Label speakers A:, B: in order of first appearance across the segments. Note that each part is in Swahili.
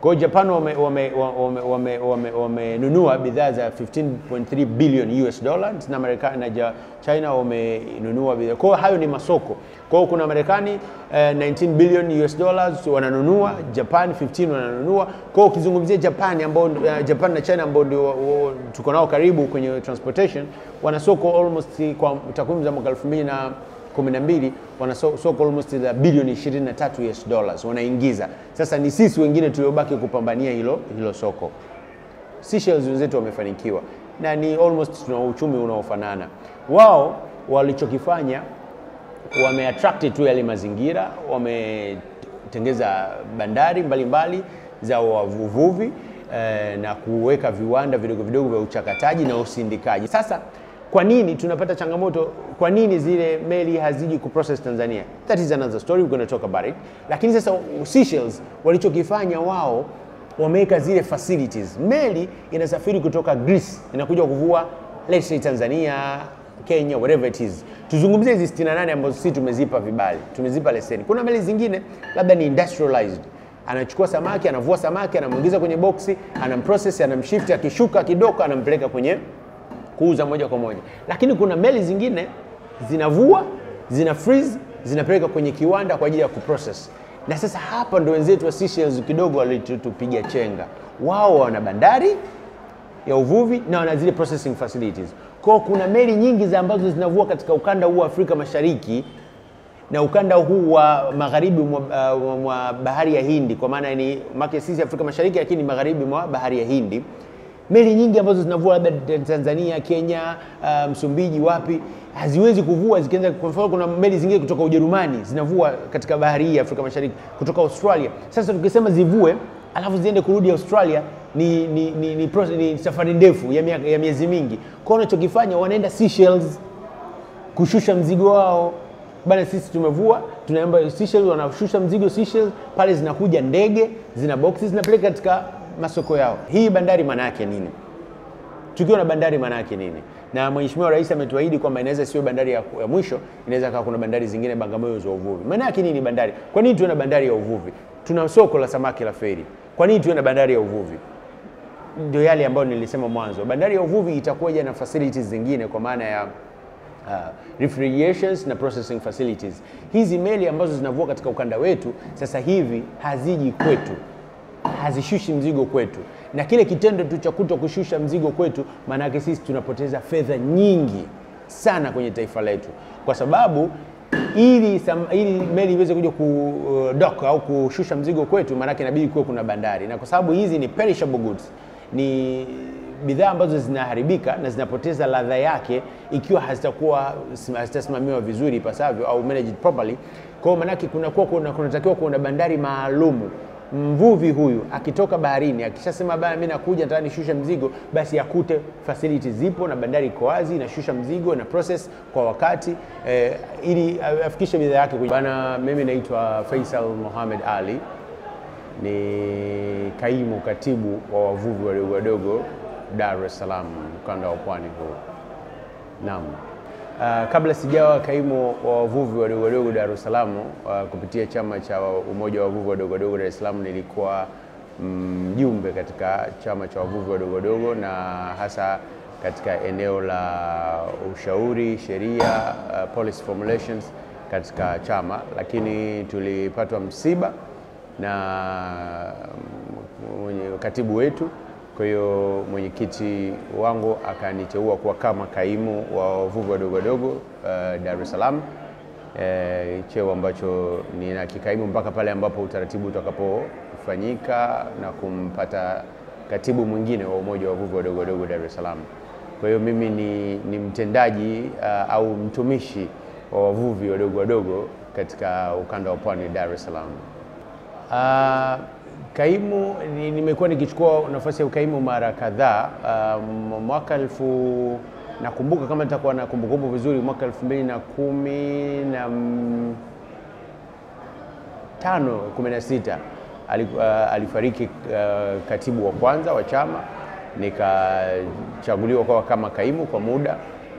A: Kwa hiyo Japan wamenunua bidhaa za 15.3 billion US dollars na Marekani na China wamenunua bidhaa. Kwa hiyo hayo ni masoko. Kwa hiyo kuna Marekani 19 billion US dollars wananunua, Japan 15 wananunua. Kwa hiyo ukizungumzia Japan na China ambao ndio tuko nao karibu kwenye transportation, wana soko almost kwa takwimu za mwaka 2012 wana soko almost la bilioni 23 US dollars wanaingiza. Sasa ni sisi wengine tuliobaki kupambania hilo soko. Seychelles wenzetu wamefanikiwa na ni almost tuna uchumi unaofanana. Wao walichokifanya wameattract tu yale mazingira, wametengeza bandari mbalimbali za wavuvi na kuweka viwanda vidogo vidogo vya uchakataji na usindikaji. Sasa kwa nini tunapata changamoto? Kwa nini zile meli haziji kuprocess Tanzania? That is another story, we're going to talk about it. Lakini sasa Seychelles walichokifanya wao wameweka zile facilities. Meli inasafiri kutoka Greece inakuja kuvua let's say Tanzania, Kenya, whatever it is. Tuzungumzie hizi 68 ambazo sisi tumezipa vibali, tumezipa leseni. Kuna meli zingine labda ni industrialized. Anachukua samaki, anavua samaki, anamuingiza kwenye boksi, anamprocess, anamshift, akishuka kidogo anampeleka kwenye kuuza moja kwa moja. Lakini kuna meli zingine zinavua, zina freeze, zinapeleka kwenye kiwanda kwa ajili ya kuprocess. Na sasa hapa ndo wenzetu wa Seychelles kidogo walitupiga chenga. Wao wana bandari ya uvuvi na wana zile processing facilities. Kwa kuna meli nyingi ambazo zinavua katika ukanda huu wa Afrika Mashariki na ukanda huu wa magharibi mwa bahari ya Hindi, kwa maana ni sisi Afrika Mashariki lakini magharibi mwa bahari ya Hindi. Meli nyingi ambazo zinavua labda Tanzania, Kenya, Msumbiji, wapi, haziwezi kuvua zikianza. Kwa mfano kuna meli zingine kutoka Ujerumani zinavua katika bahari ya Afrika Mashariki, kutoka Australia. Sasa tukisema zivue alafu ziende kurudi Australia ni safari ndefu ya miezi mingi. Kwa wanachokifanya wanaenda Seychelles kushusha mzigo wao. Bana sisi tumevua, tunaomba Seychelles, wanashusha mzigo Seychelles, pale zinakuja ndege, zina boxes zinapeleka katika masoko yao. Hii bandari maana yake nini? Tukiwa na bandari maana yake nini? Na Mheshimiwa Rais ametuahidi kwamba inaweza siwe bandari ya mwisho, inaweza kama kuna bandari zingine Bagamoyo za uvuvi. Maana yake nini bandari? Kwa nini tuwe na bandari ya uvuvi? Tuna soko la samaki la Feri. Kwa nini tuwe na bandari ya uvuvi? Ndio yale ambayo nilisema mwanzo. Bandari ya uvuvi itakuja na facilities zingine kwa maana ya refrigerations na processing facilities. Hizi meli ambazo zinavua katika ukanda wetu sasa hivi haziji kwetu, hazishushi mzigo kwetu, na kile kitendo tu cha kushusha mzigo kwetu maana yake sisi tunapoteza fedha nyingi sana kwenye taifa letu, kwa sababu ili meli iweze kuja kudock au kushusha mzigo kwetu maana yake inabidi kuwe kuna bandari, na kwa sababu hizi ni perishable goods, ni bidhaa ambazo zinaharibika na zinapoteza ladha yake ikiwa hazitasimamiwa vizuri ipasavyo au managed properly. Kwa hiyo maana yake kunatakiwa kuwa na bandari maalumu. Mvuvi huyu akitoka baharini akishasema bana mimi nakuja nataka nishushe mzigo, basi akute facilities zipo na bandari iko wazi, inashusha mzigo na process kwa wakati ili afikishe bidhaa yake. Bana, mimi naitwa Faisal Mohamed Ali, ni kaimu katibu wa wavuvi wadogo wadogo Dar es Salaam, ukanda wa Pwani huu. Naam. Kabla sijawa kaimu wa wavuvi wadogo wadogo Dar es Salaam, kupitia chama cha umoja wa wavuvi wadogo wadogo Dar es Salaam, nilikuwa mjumbe katika chama cha wavuvi wadogo wadogo, na hasa katika eneo la ushauri, sheria, policy formulations katika chama. Lakini tulipatwa msiba na katibu wetu, kwa hiyo mwenyekiti wangu akaniteua kuwa kama kaimu wa wavuvi wadogo wadogo Dar es Salaam, cheo ambacho nina kikaimu mpaka pale ambapo utaratibu utakapofanyika na kumpata katibu mwingine wa umoja wa wavuvi wadogo wadogo Dar es Salaam. Kwa hiyo mimi ni mtendaji au mtumishi wa wavuvi wadogo wadogo katika ukanda wa Pwani Dar es Salaam. Kaimu nimekuwa nikichukua nafasi ya ukaimu mara kadhaa. Mwaka nakumbuka kama nitakuwa na kumbukumbu vizuri, mwaka 2016 alifariki katibu wa kwanza wa chama, nikachaguliwa kwa kama kaimu kwa muda,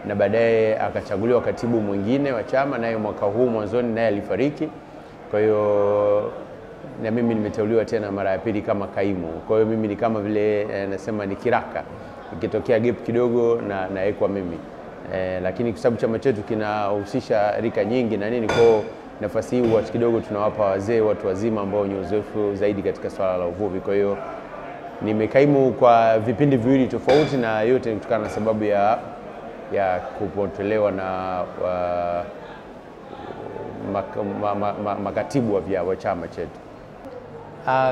A: na baadaye akachaguliwa katibu mwingine wa chama, naye mwaka huu mwanzoni naye alifariki. Kwa hiyo na mimi nimeteuliwa tena mara ya pili kama kaimu. Kwa hiyo mimi ni kama vile nasema ni kiraka, ikitokea gap kidogo na naekwa mimi. Lakini kwa sababu chama chetu kinahusisha rika nyingi na nini, kwa nafasi hii watu kidogo tunawapa wazee, watu wazima ambao wenye uzoefu zaidi katika swala la uvuvi. Kwa hiyo nimekaimu kwa vipindi viwili tofauti, na yote ni kutokana na sababu ya kupotelewa na makatibu wa chama chetu.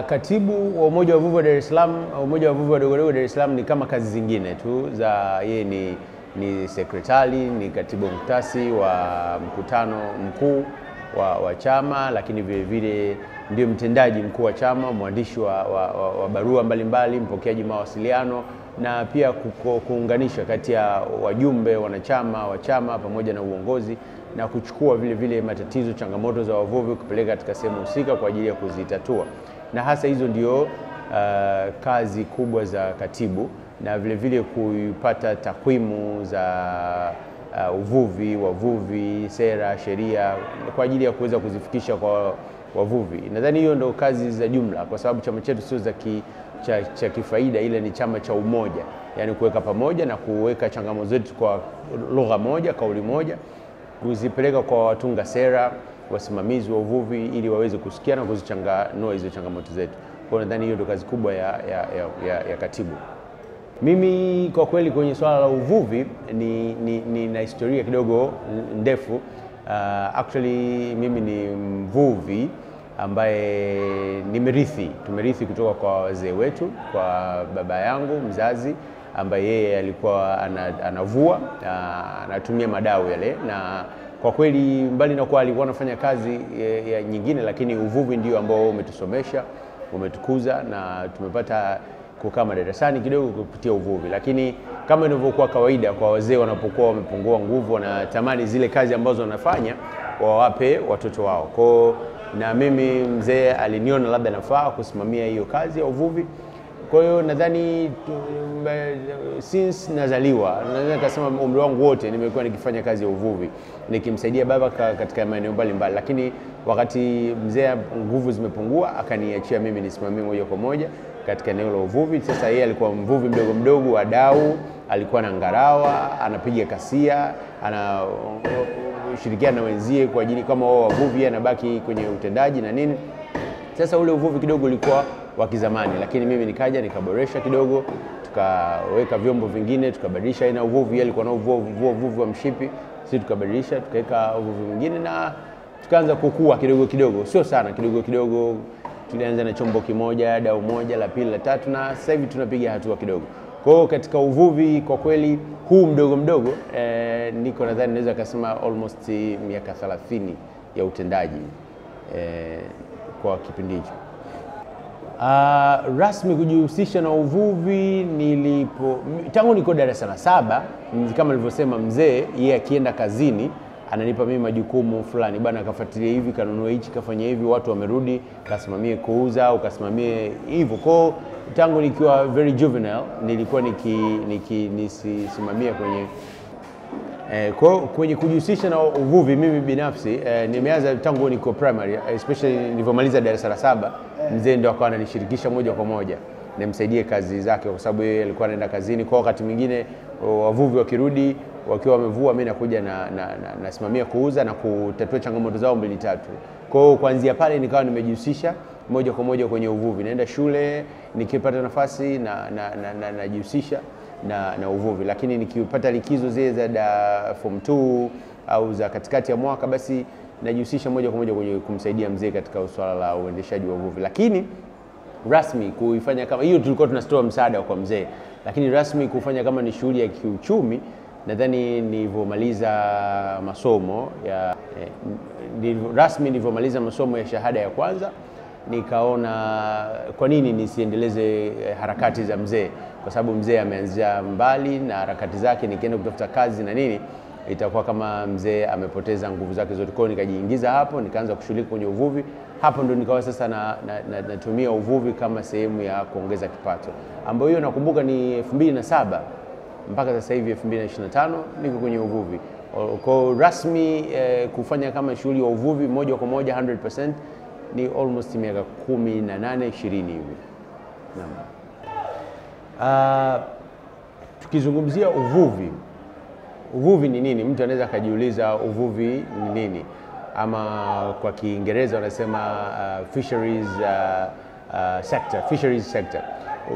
A: Katibu wa umoja wa wavuvi wa Dar es Salaam, umoja wa wavuvi wadogo Dar es Salaam ni kama kazi zingine tu za yeye, ni sekretari, ni katibu mktasi wa mkutano mkuu wa chama, lakini vile vile ndio mtendaji mkuu wa chama, mwandishi wa barua mbalimbali, mpokeaji mawasiliano, na pia kuunganisha kati ya wajumbe wanachama wa chama pamoja na uongozi, na kuchukua vile vile matatizo, changamoto za wavuvi kupeleka katika sehemu husika kwa ajili ya kuzitatua. Na hasa hizo ndio kazi kubwa za katibu, na vile vile kupata takwimu za uvuvi, wavuvi, sera, sheria kwa ajili ya kuweza kuzifikisha kwa wavuvi. Nadhani hiyo ndio kazi za jumla, kwa sababu chama chetu sio cha kifaida, ile ni chama cha umoja, yani kuweka pamoja na kuweka changamoto zetu kwa lugha moja, kauli moja, kuzipeleka kwa watunga sera, wasimamizi wa uvuvi, ili waweze kusikia na kuzichanganua hizo changamoto zetu. Kwa nadhani hiyo ndio kazi kubwa ya katibu. Mimi kwa kweli kwenye swala la uvuvi na historia kidogo ndefu. Actually mimi ni mvuvi ambaye tumerithi kutoka kwa wazee wetu, kwa baba yangu mzazi ambaye yeye alikuwa anavua, anatumia madau yale, na kwa kweli mbali na kuwa alikuwa anafanya kazi ya nyingine, lakini uvuvi ndio ambao umetusomesha, umetukuza, na tumepata kukaa madarasani kidogo kupitia uvuvi. Lakini kama inavyokuwa kawaida kwa wazee, wanapokuwa wamepungua nguvu, wanatamani zile kazi ambazo wanafanya wawape watoto wao. Kwa na mimi mzee aliniona labda nafaa kusimamia hiyo kazi ya uvuvi. Kwa hiyo nadhani since nazaliwa, naweza kusema umri wangu wote nimekuwa nikifanya kazi ya uvuvi, nikimsaidia baba katika maeneo mbalimbali. Lakini wakati mzee nguvu zimepungua, akaniachia mimi nisimamie moja kwa moja katika eneo la uvuvi. Sasa yeye alikuwa mvuvi mdogo mdogo wa dau, alikuwa na ngarawa, anapiga kasia, anashirikiana na wenzie kwa ajili kama wao wavuvi, anabaki kwenye utendaji na nini. Sasa ule uvuvi kidogo ulikuwa wa kizamani, lakini mimi nikaja nikaboresha kidogo, tukaweka vyombo vingine, tukabadilisha aina uvuvi. Yeye alikuwa na uvuvi wa mshipi, sisi tukabadilisha, tukaweka uvuvi mwingine, na tukaanza kukua kidogo kidogo, sio sana, kidogo kidogo. Tulianza na chombo kimoja, dau moja, la pili, la tatu, na sasa hivi tunapiga hatua kidogo. Kwa hiyo katika uvuvi kwa kweli huu mdogo mdogo, niko nadhani naweza kusema almost miaka 30 ya utendaji kwa kipindi hicho. Rasmi kujihusisha na uvuvi tangu niko darasa la 7, kama nilivyosema, mzee yeye akienda kazini ananipa mimi majukumu fulani, bana kafuatilia hivi, kanunua hichi, kafanya hivi, watu wamerudi, kasimamie kuuza au kasimamie hivyo. Kwa tangu nikiwa very juvenile nilikuwa nisimamia kwenye kujihusisha na uvuvi. Mimi binafsi nimeanza tangu niko primary, especially nilipomaliza darasa la 7, mzee ndio akawa ananishirikisha moja kwa moja nimsaidie kazi zake, kwa sababu yeye alikuwa anaenda kazini. Kwa wakati mwingine wavuvi wakirudi wakiwa wamevua, mimi nakuja nasimamia kuuza na kutatua changamoto zao 2-3. Kwa hiyo kuanzia pale nikawa nimejihusisha moja kwa moja kwenye uvuvi. Naenda shule, nikipata nafasi najihusisha na uvuvi. Lakini nikipata likizo zile za form 2 au za katikati ya mwaka, basi najihusisha moja kwa moja kwenye kumsaidia mzee katika swala la uendeshaji wa uvuvi. Lakini rasmi kuifanya kama hiyo, tulikuwa tunatoa msaada kwa mzee, lakini rasmi kufanya kama ni shughuli ya kiuchumi, nadhani nilivyomaliza masomo ya shahada ya kwanza, nikaona kwa nini nisiendeleze harakati za mzee, kwa sababu mzee ameanzia mbali na harakati zake. Nikienda kutafuta kazi na nini, itakuwa kama mzee amepoteza nguvu zake zote. Kwa hiyo nikajiingiza hapo, nikaanza kushughulika kwenye uvuvi. Hapo ndo nikawa sasa natumia uvuvi kama sehemu ya kuongeza kipato, ambayo hiyo nakumbuka ni 2007 mpaka sasa hivi 2025 niko kwenye uvuvi. Kwa rasmi kufanya kama shughuli ya uvuvi moja kwa moja 100% ni almost miaka 18 20 hivi. Naam. Tukizungumzia uvuvi ni nini? Mtu anaweza kujiuliza uvuvi ni nini, ama kwa Kiingereza wanasema fisheries sector.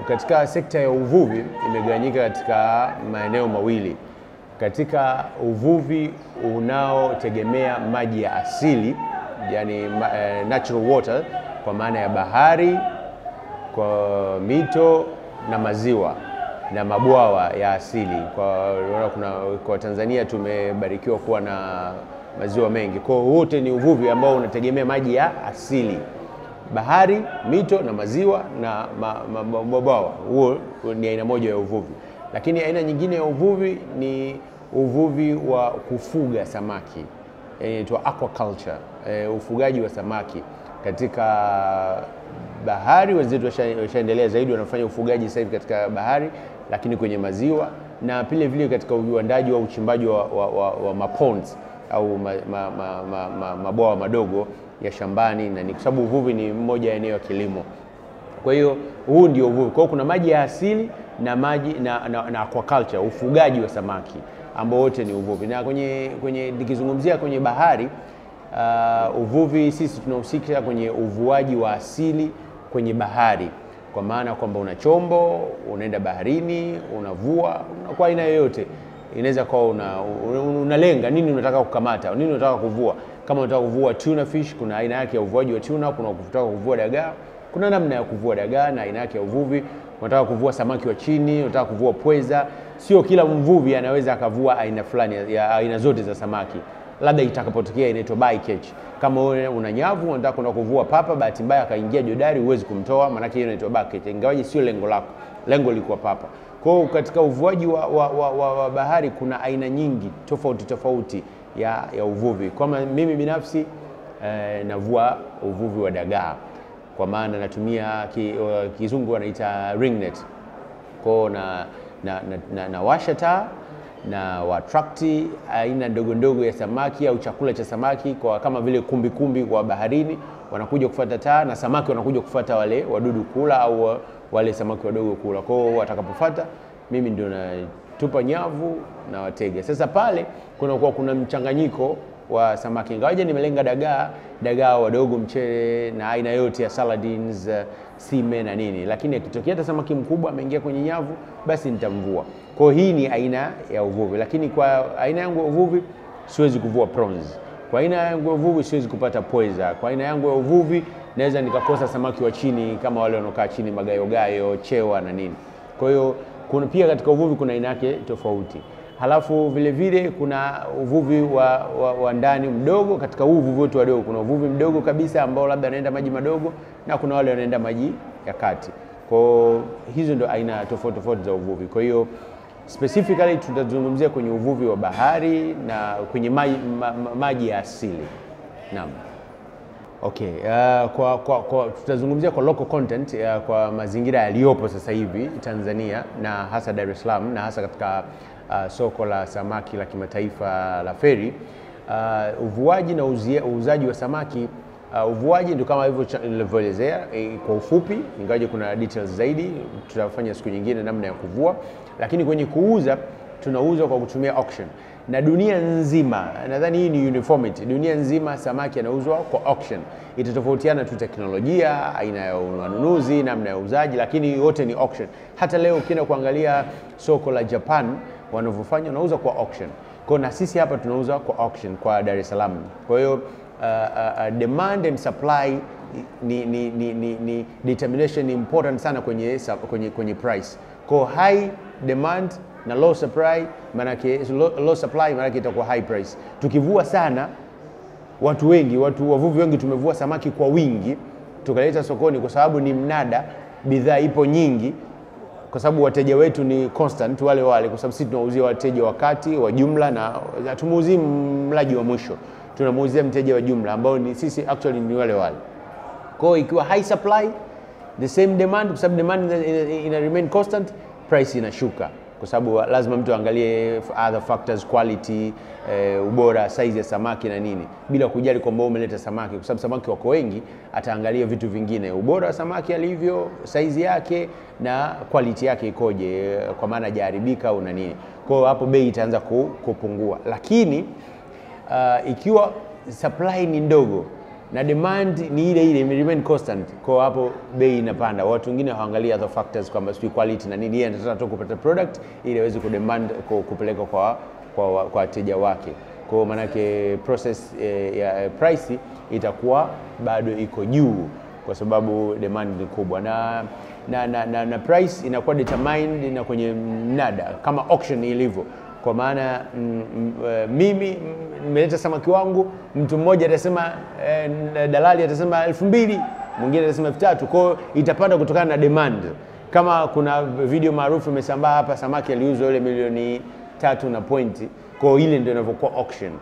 A: Katika sekta ya uvuvi imegawanyika katika maeneo mawili. Katika uvuvi unaotegemea maji ya asili, yani natural water, kwa maana ya bahari, kwa mito na maziwa na mabwawa ya asili. Kwa Tanzania tumebarikiwa kuwa na maziwa mengi. Kwa wote ni uvuvi ambao unategemea maji ya asili. Bahari, mito na maziwa na mabwawa. Huo ni aina moja ya uvuvi. Lakini aina nyingine ya uvuvi ni uvuvi wa kufuga samaki. Inaitwa aquaculture, ufugaji wa samaki. Katika bahari wenzetu washaendelea zaidi, wanafanya ufugaji sasa hivi katika bahari, lakini kwenye maziwa na vile katika uwindaji wa uchimbaji wa maponds au mabwawa madogo ya shambani, na ni kwa sababu uvuvi ni mmoja ya eneo ya kilimo. Kwa hiyo huu ndio uvuvi. Kwa hiyo kuna maji ya asili na maji na aquaculture, ufugaji wa samaki, ambao wote ni uvuvi. Na nikizungumzia kwenye bahari, uvuvi sisi tunahusika kwenye uvuaji wa asili kwenye bahari, kwa maana kwamba una chombo, unaenda baharini, unavua kwa aina yoyote. Inaweza kuwa unalenga nini unataka kukamata, nini unataka kuvua. Kama unataka kuvua tuna fish, kuna aina yake ya uvuaji wa tuna. Kuna unataka kuvua dagaa, kuna namna ya kuvua dagaa na aina yake ya uvuvi. Unataka kuvua samaki wa chini, unataka kuvua pweza. Sio kila mvuvi anaweza akavua aina fulani ya aina zote za samaki. Labda itakapotokea inaitwa bycatch. Kama wewe una nyavu unataka kwenda kuvua papa, bahati mbaya akaingia jodari, huwezi kumtoa, maana yake hiyo inaitwa bycatch. Ingawaje sio lengo lako. Lengo liko papa. Kwa hiyo katika uvuaji wa bahari kuna aina nyingi tofauti ya uvuvi. Kama mimi binafsi navua uvuvi wa dagaa, kwa maana natumia kizungu wanaita ring net. Kwa na washa taa na watrakti aina ndogo ya samaki au chakula cha samaki, kwa kama vile kumbi kwa baharini, wanakuja kufuata taa na samaki wanakuja kufuata wale wadudu kula au wale samaki wadogo kula. Kwa hiyo watakapofuata, mimi ndio natupa nyavu na watega. Sasa pale kuna mchanganyiko wa samaki. Ingawaje nimelenga dagaa wadogo, mchele na aina yote ya saladines, sime na nini, lakini akitokea hata samaki mkubwa ameingia kwenye nyavu, basi nitamvua. Kwa hii ni aina ya uvuvi. Lakini kwa aina yangu ya uvuvi siwezi kuvua prawns. Kwa aina yangu ya uvuvi siwezi kupata pweza. Kwa aina yangu ya uvuvi naweza nikakosa samaki wa chini kama wale wanokaa chini, magayogayo, chewa na nini. Kwa hiyo pia katika uvuvi kuna aina yake tofauti. Halafu vile kuna uvuvi wa ndani mdogo. Katika uvuvi wetu wadogo kuna uvuvi mdogo kabisa ambao labda anaenda maji madogo, na kuna wale wanaenda maji ya kati. Kwa hizo ndio aina tofauti za uvuvi. Kwa hiyo specifically tutazungumzia kwenye uvuvi wa bahari na kwenye maji ya asili. Naam. Okay, tutazungumzia kwa local content, kwa mazingira yaliyopo sasa hivi Tanzania na hasa Dar es Salaam, na hasa katika soko la samaki la kimataifa la Feri. Uvuaji na uuzaji wa samaki. Uvuaji ndio kama hivyo nilivyoelezea kwa ufupi, ingawaje kuna details zaidi tutafanya siku nyingine namna ya kuvua. Lakini kwenye kuuza, tunauza kwa kutumia auction. Na dunia nzima, nadhani hii ni uniformity, dunia nzima samaki yanauzwa kwa auction. Itatofautiana tu teknolojia, aina ya ununuzi, namna ya uuzaji, lakini yote ni auction. Hata leo ukienda kuangalia soko la Japan wanavyofanya, wanauza kwa auction. Kwa na sisi hapa tunauza kwa auction kwa Dar es Salaam. Kwa hiyo demand and supply ni determination important sana kwenye price. Kwa high demand na low supply maana itakuwa high price. Tukivua sana, wavuvi wengi tumevua samaki kwa wingi tukaleta sokoni, kwa sababu ni mnada, bidhaa ipo nyingi, kwa sababu wateja wetu ni constant wale, kwa sababu sisi tunauzia wateja wakati wa jumla, na tumuuzii mlaji wa mwisho, tunamuuzia mteja wa jumla ambao ni sisi actually ni wale. Kwa hiyo ikiwa high supply, the same demand, kwa sababu demand ina remain constant, price inashuka. kwa sababu lazima mtu angalie other factors, quality, ubora, size ya samaki na nini, bila kujali kwamba umeleta samaki, kwa sababu samaki wako wengi, ataangalia vitu vingine, ubora wa samaki alivyo, size yake na quality yake ikoje, kwa maana hajaharibika au na nini. Kwa hiyo hapo bei itaanza kupungua. Lakini ikiwa supply ni ndogo na demand ni ile ile, remain constant, kwa hapo bei inapanda. Watu wengine hawaangalia other factors kwamba sio quality na nini, yeye anataka tu kupata product ili aweze kudemand kupeleka kwa wateja wake. Kwa maana yake process ya price itakuwa bado iko juu kwa sababu demand ni kubwa, na price inakuwa determined na kwenye mnada kama auction ilivyo. Kwa maana mimi nimeleta samaki wangu, mtu mmoja atasema dalali atasema 2000, mwingine atasema 3000, kwa hiyo itapanda kutokana na demand. Kama kuna video maarufu imesambaa hapa, samaki aliuzwa ile milioni 3 na pointi, kwa hiyo ile ndio inavyokuwa auction.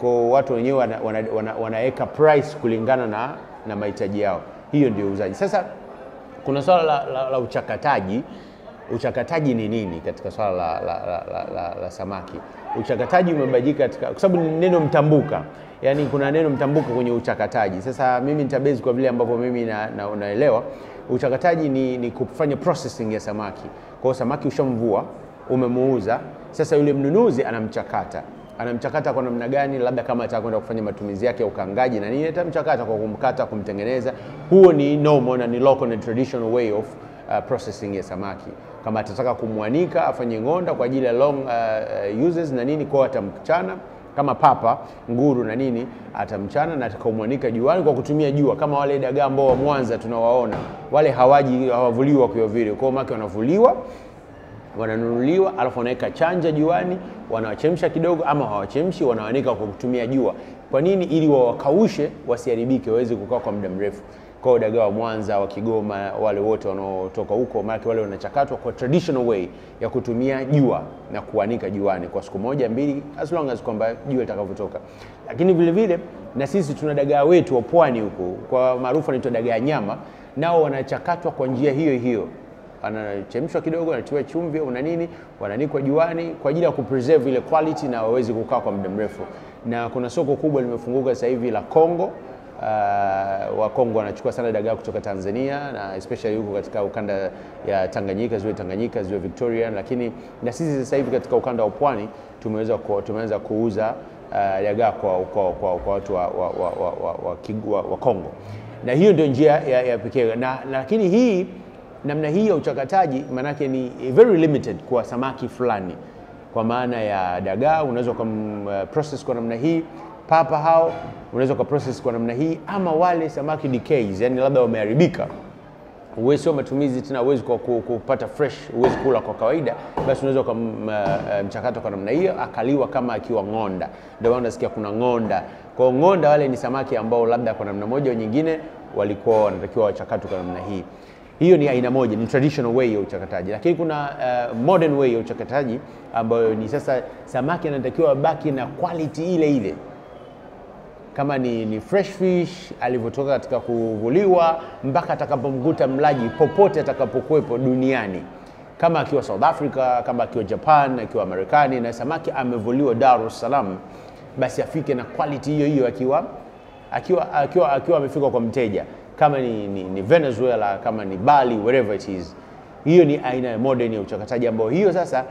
A: Kwa watu wenyewe wanaweka price kulingana na mahitaji yao. Hiyo ndio uuzaji. Sasa kuna swala la uchakataji. Uchakataji ni nini katika swala la samaki? Uchakataji umebadilika kwa sababu ni neno mtambuka. Yaani kuna neno mtambuka kwenye uchakataji. Sasa mimi nitabase kwa vile ambavyo mimi naelewa. Uchakataji ni kufanya processing ya samaki. Kwa hiyo samaki ushamvua, umemuuza, sasa yule mnunuzi anamchakata. Anamchakata kwa namna gani? Labda kama ataka kwenda kufanya matumizi yake ya ukangaji na nini, atamchakata kwa kumkata, kumtengeneza. Huo ni normal na ni local and traditional way of processing ya samaki. Kama atataka kumwanika, afanye ngonda kwa ajili ya long uses na nini, kwa atamchana. Kama papa, nguru na nini, atamchana na atakamwanika juani kwa kutumia jua. Kama wale dagaa ambao wa Mwanza tunawaona, wale hawavuliwa kwa vile. Kwa hiyo maki wanavuliwa, wananunuliwa, alafu wanaweka chanja juani, wanawachemsha kidogo, ama hawachemshi, wanawanika kwa kutumia jua. Kwa nini? Ili wakaushe, wasiharibike, waweze kukaa kwa muda mrefu. Kwa dagaa wa Mwanza, wa Kigoma, wale wote wanaotoka huko, maana wale wanachakatwa kwa traditional way ya kutumia jua na kuanika juani kwa siku moja mbili, as long as kwamba jua litakavyotoka. Lakini vile vile na sisi tuna dagaa wetu wa pwani huko, kwa maarufu anaitwa dagaa nyama, nao wanachakatwa kwa njia hiyo hiyo. Anachemshwa kidogo, anatiwa chumvi au na nini, wananikwa juani kwa ajili ya kupreserve ile quality na waweze kukaa kwa muda mrefu. Na kuna soko kubwa limefunguka sasa hivi la Kongo. Wa Kongo wanachukua sana dagaa kutoka Tanzania, na especially huko katika ukanda ya Tanganyika, ziwa Victoria. Lakini na sisi sasa hivi katika ukanda wa pwani tumeweza kuuza dagaa kwa watu wa Kongo, na hiyo ndio njia ya pekee. Lakini hii namna hii ya uchakataji manake ni very limited kwa samaki fulani. Kwa maana ya dagaa unaweza process kwa namna hii, papa hao unaweza process kwa namna hii, ama wale samaki decays, yani labda wameharibika, uwezo wa matumizi tena, uwezo kupata fresh, uwezo kula kwa kawaida, basi unaweza mchakato kwa namna hiyo, akaliwa kama akiwa ngonda. Ndio maana unasikia kuna ngonda. Kwa ngonda wale ni samaki ambao labda kwa namna moja au nyingine walikuwa wanatakiwa wachakatwe kwa namna hii. Hiyo ni aina moja, ni traditional way ya uchakataji. Lakini kuna modern way ya uchakataji ambayo ni sasa samaki anatakiwa baki na quality ile ile. Kama ni fresh fish alivyotoka katika kuvuliwa mpaka atakapomkuta mlaji popote atakapokuwepo duniani. Kama akiwa South Africa, kama akiwa Japan, akiwa Marekani, na samaki amevuliwa Dar es Salaam, basi afike na quality hiyo hiyo akiwa amefika kwa mteja. Kama ni Venezuela, kama ni Bali, wherever it is. Hiyo ni aina ya modern ya uchakataji ambao hiyo sasa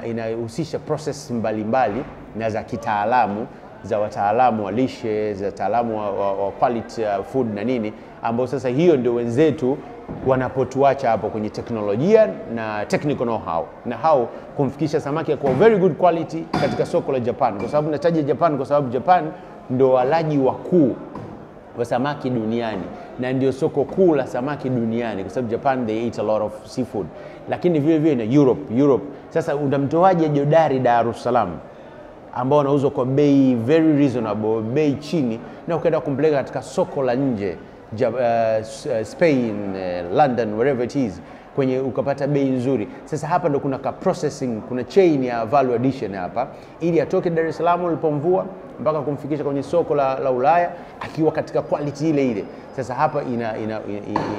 A: inahusisha process mbalimbali na za kitaalamu, za wataalamu wa lishe, za wataalamu wa quality food na nini, ambao sasa hiyo ndio wenzetu wanapotuacha hapo kwenye teknolojia na technical know-how, na how kumfikisha samaki kwa very good quality katika soko la Japan. Kwa sababu nataja Japan kwa sababu Japan ndio walaji wakuu wa samaki duniani na ndio soko kuu la samaki duniani, kwa sababu Japan they eat a lot of seafood. Lakini vile vile na Europe. Sasa unamtoaje jodari Dar es Salaam ambao wanauzwa kwa bei very reasonable, bei chini, na ukaenda kumpeleka katika soko la nje, Spain, London, wherever it is, kwenye ukapata bei nzuri. Sasa hapa ndo kuna processing, kuna chain ya value addition hapa, ili atoke Dar es Salaam ulipomvua mpaka kumfikisha kwenye soko la Ulaya akiwa katika quality ile ile. Sasa hapa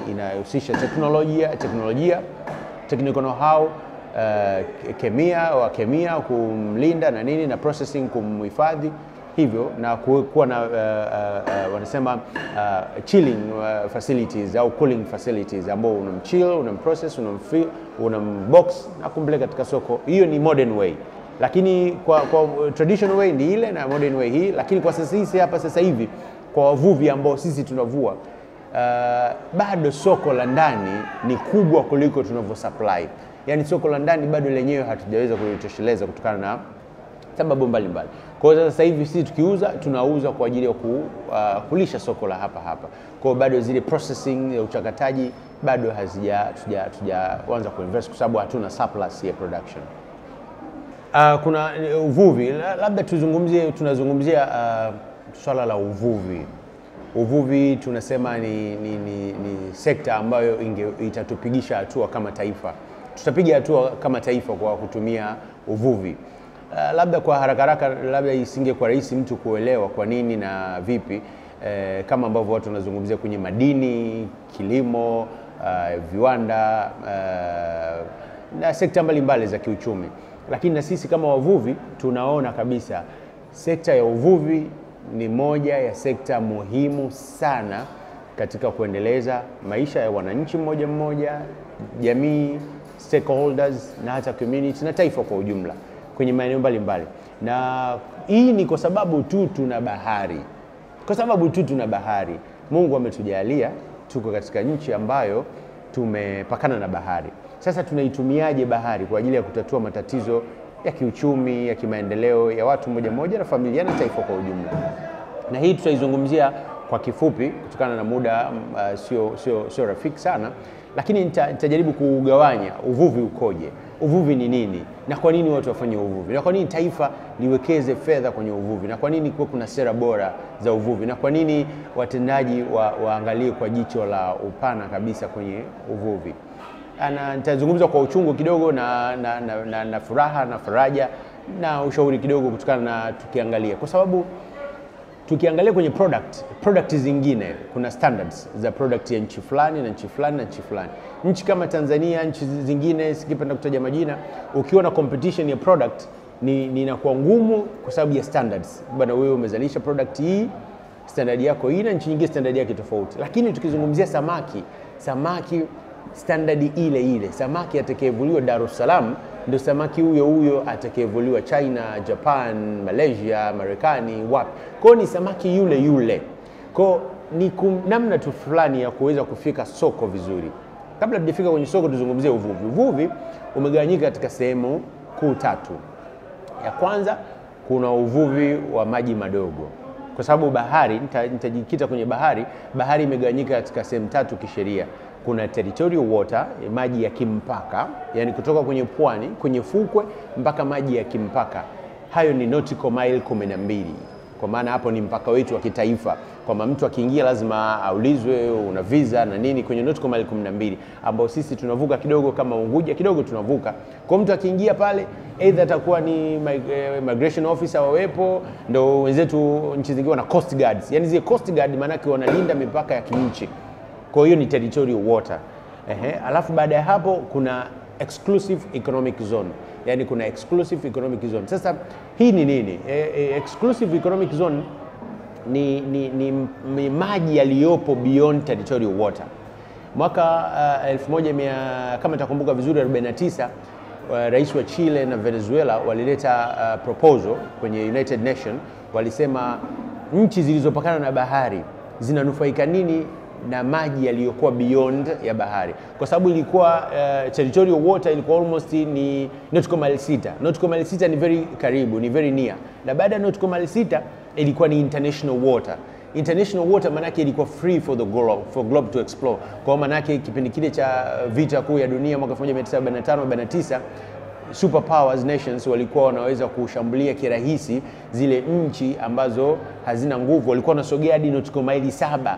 A: inahusisha teknolojia, technical know-how, kemia kumlinda na nini, na processing kumhifadhi hivyo, na kuwa na wanasema chilling facilities au cooling facilities, ambao unamchill, unamprocess, unambox na kumpeleka katika soko. Hiyo ni modern way, lakini kwa traditional way ni ile, na modern way hii. Lakini kwa sasa hivi kwa wavuvi ambao sisi tunavua, bado soko la ndani ni kubwa kuliko tunavyo supply. Yani soko la ndani bado lenyewe hatujaweza kulitosheleza kutokana na sababu mbalimbali. Kwa hiyo sasa hivi sisi tukiuza, tunauza kwa ajili ya kulisha soko la hapa. Kwa hiyo bado zile processing ya uchakataji bado hatujaanza kuinvest kwa sababu hatuna surplus ya production. Kuna uvuvi, labda tunazungumzia swala la uvuvi. Uvuvi tunasema ni sekta ambayo itatupigisha hatua kama taifa. Tutapiga hatua kama taifa kwa kutumia uvuvi. Labda kwa haraka labda isingekuwa rahisi mtu kuelewa kwa nini na vipi, kama ambavyo watu wanazungumzia kwenye madini, kilimo, viwanda na sekta mbalimbali za kiuchumi. Lakini na sisi kama wavuvi tunaona kabisa sekta ya uvuvi ni moja ya sekta muhimu sana katika kuendeleza maisha ya wananchi mmoja, jamii, stakeholders na hata community na taifa kwa ujumla kwenye maeneo mbalimbali. Na hii ni kwa sababu tu tuna bahari. Mungu ametujalia tuko katika nchi ambayo tumepakana na bahari. Sasa tunaitumiaje bahari kwa ajili ya kutatua matatizo ya kiuchumi, ya kimaendeleo ya watu mmoja na familia na taifa kwa ujumla. Na hii tutaizungumzia kwa kifupi kutokana na muda sio rafiki sana, lakini nitajaribu kugawanya uvuvi ukoje, uvuvi ni nini, na kwa nini watu wafanye uvuvi, na kwa nini taifa liwekeze fedha kwenye uvuvi, na kwa nini kuna sera bora za uvuvi, na kwa nini watendaji waangalie kwa jicho la upana kabisa kwenye uvuvi. Nitazungumza kwa uchungu kidogo na furaha na faraja na ushauri kidogo kutokana na tukiangalia, kwa sababu tukiangalia kwenye product zingine kuna standards za product ya nchi fulani na nchi fulani na nchi fulani. Nchi kama Tanzania, nchi zingine sikipenda kutaja majina, ukiwa na competition ya product ni inakuwa ngumu kwa sababu ya standards. Bwana, wewe umezalisha product hii, standard yako hii, na nchi nyingine standard yake tofauti. Lakini tukizungumzia samaki standard ile. Samaki atakayevuliwa Dar es Salaam ndio samaki huyo atakayevuliwa China, Japan, Malaysia, Marekani, wapi. Kwa ni samaki yule. Kwa ni namna tu fulani ya kuweza kufika soko vizuri. Kabla tujafika kwenye soko tuzungumzie uvuvi. Uvuvi umegawanyika katika sehemu kuu tatu. Ya kwanza kuna uvuvi wa maji madogo. Kwa sababu bahari, nitajikita kwenye bahari. Bahari imegawanyika katika sehemu tatu kisheria. Kuna territorial water, maji ya kimpaka, yani kutoka kwenye pwani, kwenye fukwe mpaka maji ya kimpaka. Hayo ni nautical mile 12. Kwa maana hapo ni mpaka wetu wa kitaifa. Kwamba mtu akiingia lazima aulizwe una visa na nini kwenye nautical mile 12, ambao sisi tunavuka kidogo kama Unguja kidogo tunavuka. Kwa mtu akiingia pale either atakuwa ni migration officer wawepo, ndio wenzetu nchi zingine wana coast guards. Yani zile coast guard maana yake wanalinda mipaka ya kinchi. Kwa hiyo ni territorial water. Alafu baada ya hapo kuna exclusive economic zone. Yani kuna exclusive economic zone. Sasa hii ni nini? Exclusive economic zone ni maji yaliyopo beyond territorial water. Mwaka 1100 kama nitakumbuka vizuri 49, rais wa Chile na Venezuela walileta proposal kwenye United Nations. Walisema nchi zilizopakana na bahari zinanufaika nini na maji yaliyokuwa beyond ya bahari, kwa sababu ilikuwa territorial water ilikuwa almost ni nautical mile 6. Nautical mile 6 ni very karibu, ni very near. Na baada ya nautical mile 6 ilikuwa ni international water. International water maana yake ilikuwa free for the globe, for globe to explore. Kwa maana yake kipindi kile cha vita kuu ya dunia mwaka 1945-49, superpowers nations walikuwa wanaweza kushambulia kirahisi zile nchi ambazo hazina nguvu. Walikuwa wanasogea hadi nautical mile 7.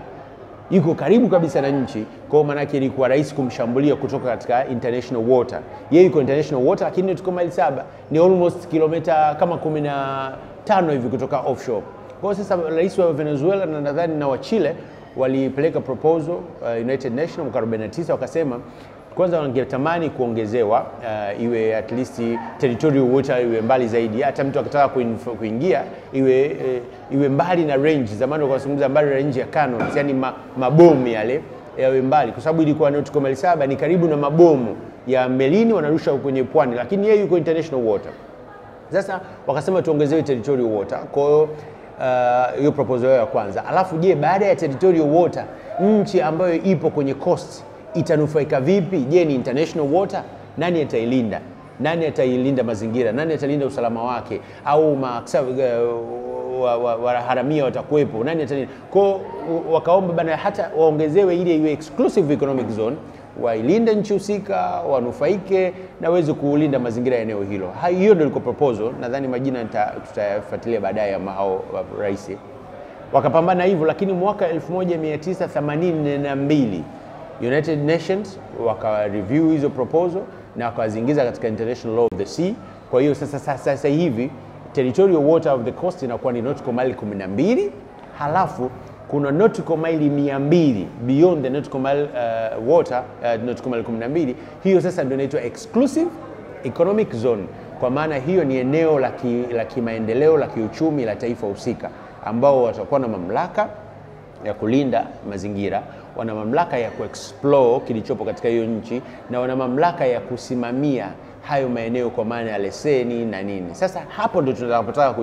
A: Yuko karibu kabisa na nchi, kwa maana yake ilikuwa rahisi kumshambulia kutoka katika international water. Yeye yuko international water, lakini tuko mile 7 ni almost kilomita kama 15 hivi kutoka offshore. Kwa sasa rais wa Venezuela na nadhani na wa Chile walipeleka proposal United Nations mwaka 49, wakasema kwanza wangetamani kuongezewa iwe at least territorial water iwe mbali zaidi, hata mtu akitaka kuingia iwe mbali na range. Zamani wakazungumza mbali na range ya cannons, yani mabomu yale yawe mbali, kwa sababu ilikuwa nautical mile 7 ni karibu na mabomu ya melini wanarusha kwenye pwani, lakini yeye yuko international water. Sasa wakasema tuongezewe territorial water. Kwa hiyo proposal ya kwanza. Alafu je, baada ya territorial water nchi ambayo ipo kwenye coast itanufaika vipi? Je, ni international water? Nani atailinda? Nani atailinda mazingira? Nani atalinda usalama wake? Au haramia watakuwepo? Nani atalinda? Kwa wakaomba bana hata waongezewe ile iwe exclusive economic zone, wailinde nchi husika, wanufaike na waweze kulinda mazingira ya eneo hilo. Hiyo ndio ilikuwa proposal. Nadhani majina tutafuatilia baadaye ya hao rais. Wakapambana hivyo, lakini mwaka 1982 United Nations waka review hizo proposal na wakaziingiza katika International Law of the Sea. Kwa hiyo sasa hivi territorial water of the coast inakuwa ni nautical mile 12, halafu kuna nautical mile 200 beyond the nautical mile water, nautical mile 12. Hiyo sasa ndio inaitwa exclusive economic zone, kwa maana hiyo ni eneo la kimaendeleo la kiuchumi la taifa husika, ambao watakuwa na mamlaka ya kulinda mazingira, wana mamlaka ya kuexplore kilichopo katika hiyo nchi, na wana mamlaka ya kusimamia hayo maeneo kwa maana ya leseni na nini. Sasa hapo ndio tunataka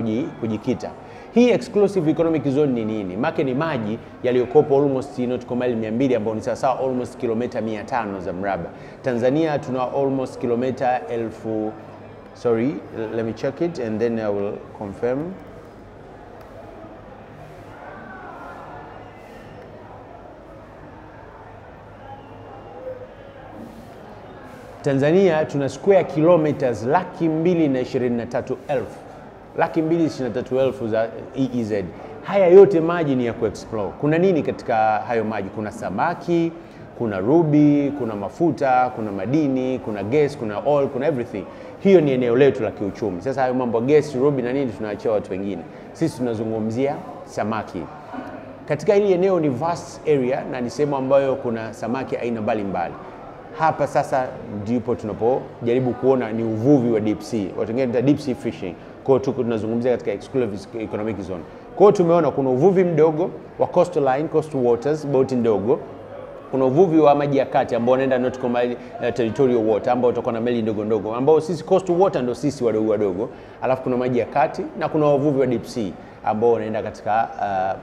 A: kujikita. Hii exclusive economic zone ni nini? Make ni maji yaliyokopo almost nautical mile 200, ambao ni sawa almost kilomita 500 za mraba. Tanzania tuna almost kilomita 1000. Sorry, let me check it and then I will confirm. Tanzania tuna square kilometers 223,000. 223,000 za EEZ. Haya yote maji ni ya kuexplore. Kuna nini katika hayo maji? Kuna samaki, kuna ruby, kuna mafuta, kuna madini, kuna gas, kuna oil, kuna everything. Hiyo ni eneo letu la kiuchumi. Sasa hayo mambo gas, ruby na nini tunaachia watu wengine. Sisi tunazungumzia samaki. Katika hili eneo ni vast area na ni sehemu ambayo kuna samaki aina mbalimbali. Hapa sasa ndipo tunapojaribu kuona ni uvuvi wa deep sea. Watu wengine wanaita deep sea fishing. Kwa hiyo tunazungumzia katika exclusive economic zone. Kwa hiyo tumeona kuna uvuvi mdogo wa coastal line, coastal waters, boti ndogo. Kuna uvuvi wa maji ya kati ambao unaenda nautical mile territorial water, ambao utakuwa na meli ndogo ndogo, ambao sisi coastal water ndio sisi wadogo wadogo. Alafu kuna maji ya kati na kuna uvuvi wa deep sea ambao unaenda katika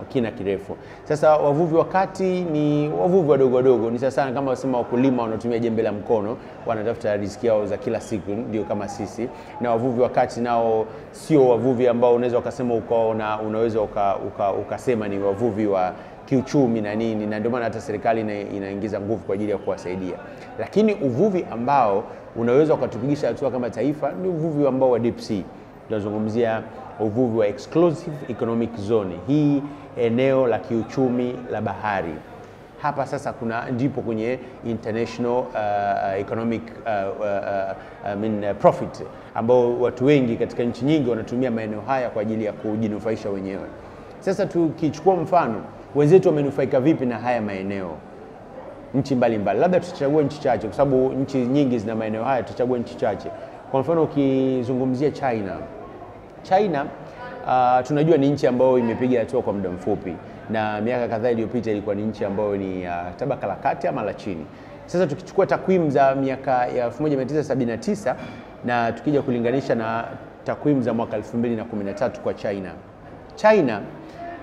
A: kina kirefu. Sasa wavuvi wa kati ni wavuvi wadogo wadogo, ni sasa kama wasema wakulima wanatumia jembe la mkono, wanatafuta riziki yao za kila siku, ndio kama sisi. Na wavuvi wa kati nao sio wavuvi ambao unaweza ukasema unaweza ukasema ni wavuvi wa kiuchumi na nini, na ndio maana hata serikali inaingiza nguvu kwa ajili ya kuwasaidia. Lakini uvuvi ambao unaweza ukatupigisha hatua kama taifa ni uvuvi ambao wa deep sea. Tunazungumzia uvuvi wa exclusive economic zone, hii eneo la kiuchumi la bahari. Hapa sasa ndipo kwenye international economic profit, ambao watu wengi katika nchi nyingi wanatumia maeneo haya kwa ajili ya kujinufaisha wenyewe. Sasa tukichukua mfano, wenzetu wamenufaika vipi na haya maeneo? Nchi mbalimbali, labda tuchague nchi chache kwa sababu nchi nyingi zina maeneo haya, tuchague nchi chache. Kwa mfano ukizungumzia China, tunajua ni nchi ambayo imepiga hatua kwa muda mfupi, na miaka kadhaa iliyopita ilikuwa ni nchi ambayo ni tabaka la kati ama la chini. Sasa tukichukua takwimu za miaka ya 1979 na tukija kulinganisha na takwimu za mwaka 2013 kwa China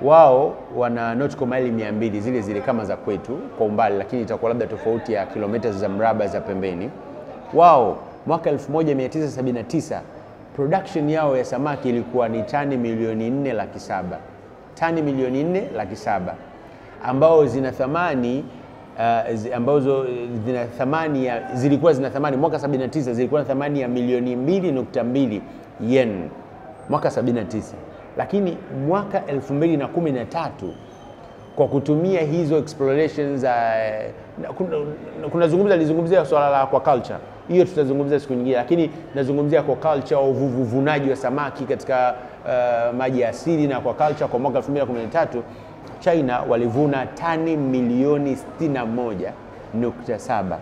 A: wao wana nautical mile 200 zile kama za kwetu kwa umbali, lakini itakuwa labda tofauti ya kilomita za mraba za pembeni. Wao mwaka 1979 production yao ya samaki ilikuwa ni tani 4,700,000. Tani 4,700,000 ambao zina thamani zilikuwa zina thamani mwaka 79 zilikuwa na thamani ya milioni 2.2 yen mwaka 79. Lakini mwaka 2013 kwa kutumia hizo explorations nilizungumzia swala la aquaculture, hiyo tutazungumzia siku nyingine, lakini nazungumzia aquaculture au uvunaji wa samaki katika maji ya asili na aquaculture. Kwa mwaka 2013 China walivuna tani milioni 61.7.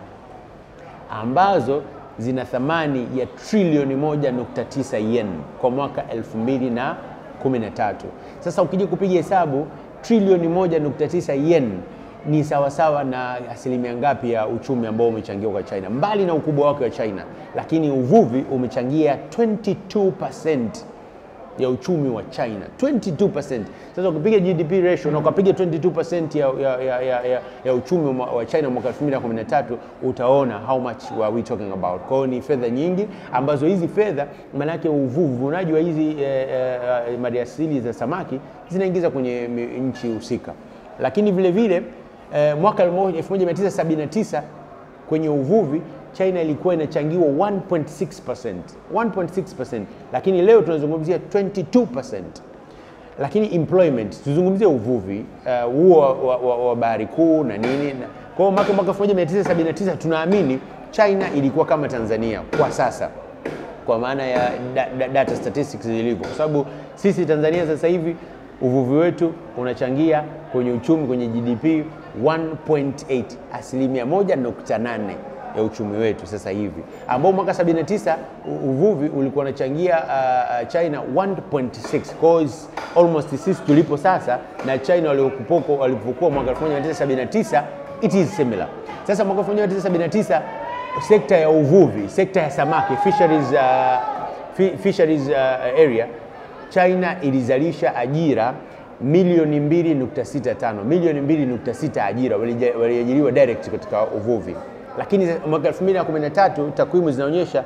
A: ambazo zina thamani ya trilioni 1.9 yen kwa mwaka 2013. Sasa ukija kupiga hesabu trilioni 1.9 yen ni sawasawa na asilimia ngapi ya uchumi ambao umechangiwa kwa China? Mbali na ukubwa wake wa China, lakini uvuvi umechangia 22% ya uchumi wa China. 22%. Sasa ukipiga GDP ratio na ukapiga 22% ya uchumi wa China mwaka 2013, utaona how much were we talking about. Kwa hiyo ni fedha nyingi ambazo hizi fedha maana yake uvunaji wa hizi maliasili za samaki zinaingiza kwenye nchi husika. Lakini vile vile mwaka 1979 kwenye uvuvi China ilikuwa inachangiwa 1.6%. 1.6%, lakini leo tunazungumzia 22%. Lakini employment, tuzungumzie uvuvi huo wa bahari kuu na nini. Kwa hiyo mwaka 1979 tunaamini China ilikuwa kama Tanzania kwa sasa, kwa maana ya data statistics zilivyo, kwa sababu sisi Tanzania sasa hivi uvuvi wetu unachangia kwenye uchumi, kwenye GDP 1.8, asilimia 1.8 ya uchumi wetu sasa hivi, ambao mwaka 79 uvuvi ulikuwa unachangia China 1.6, cause almost sisi tulipo sasa na China walipokuwa mwaka 1979 it is similar. Sasa mwaka 1979 sekta ya uvuvi, sekta ya samaki, fisheries area, China ilizalisha ajira milioni 2.65, milioni 2.6 ajira waliajiriwa direct katika uvuvi. Lakini mwaka 2013 takwimu zinaonyesha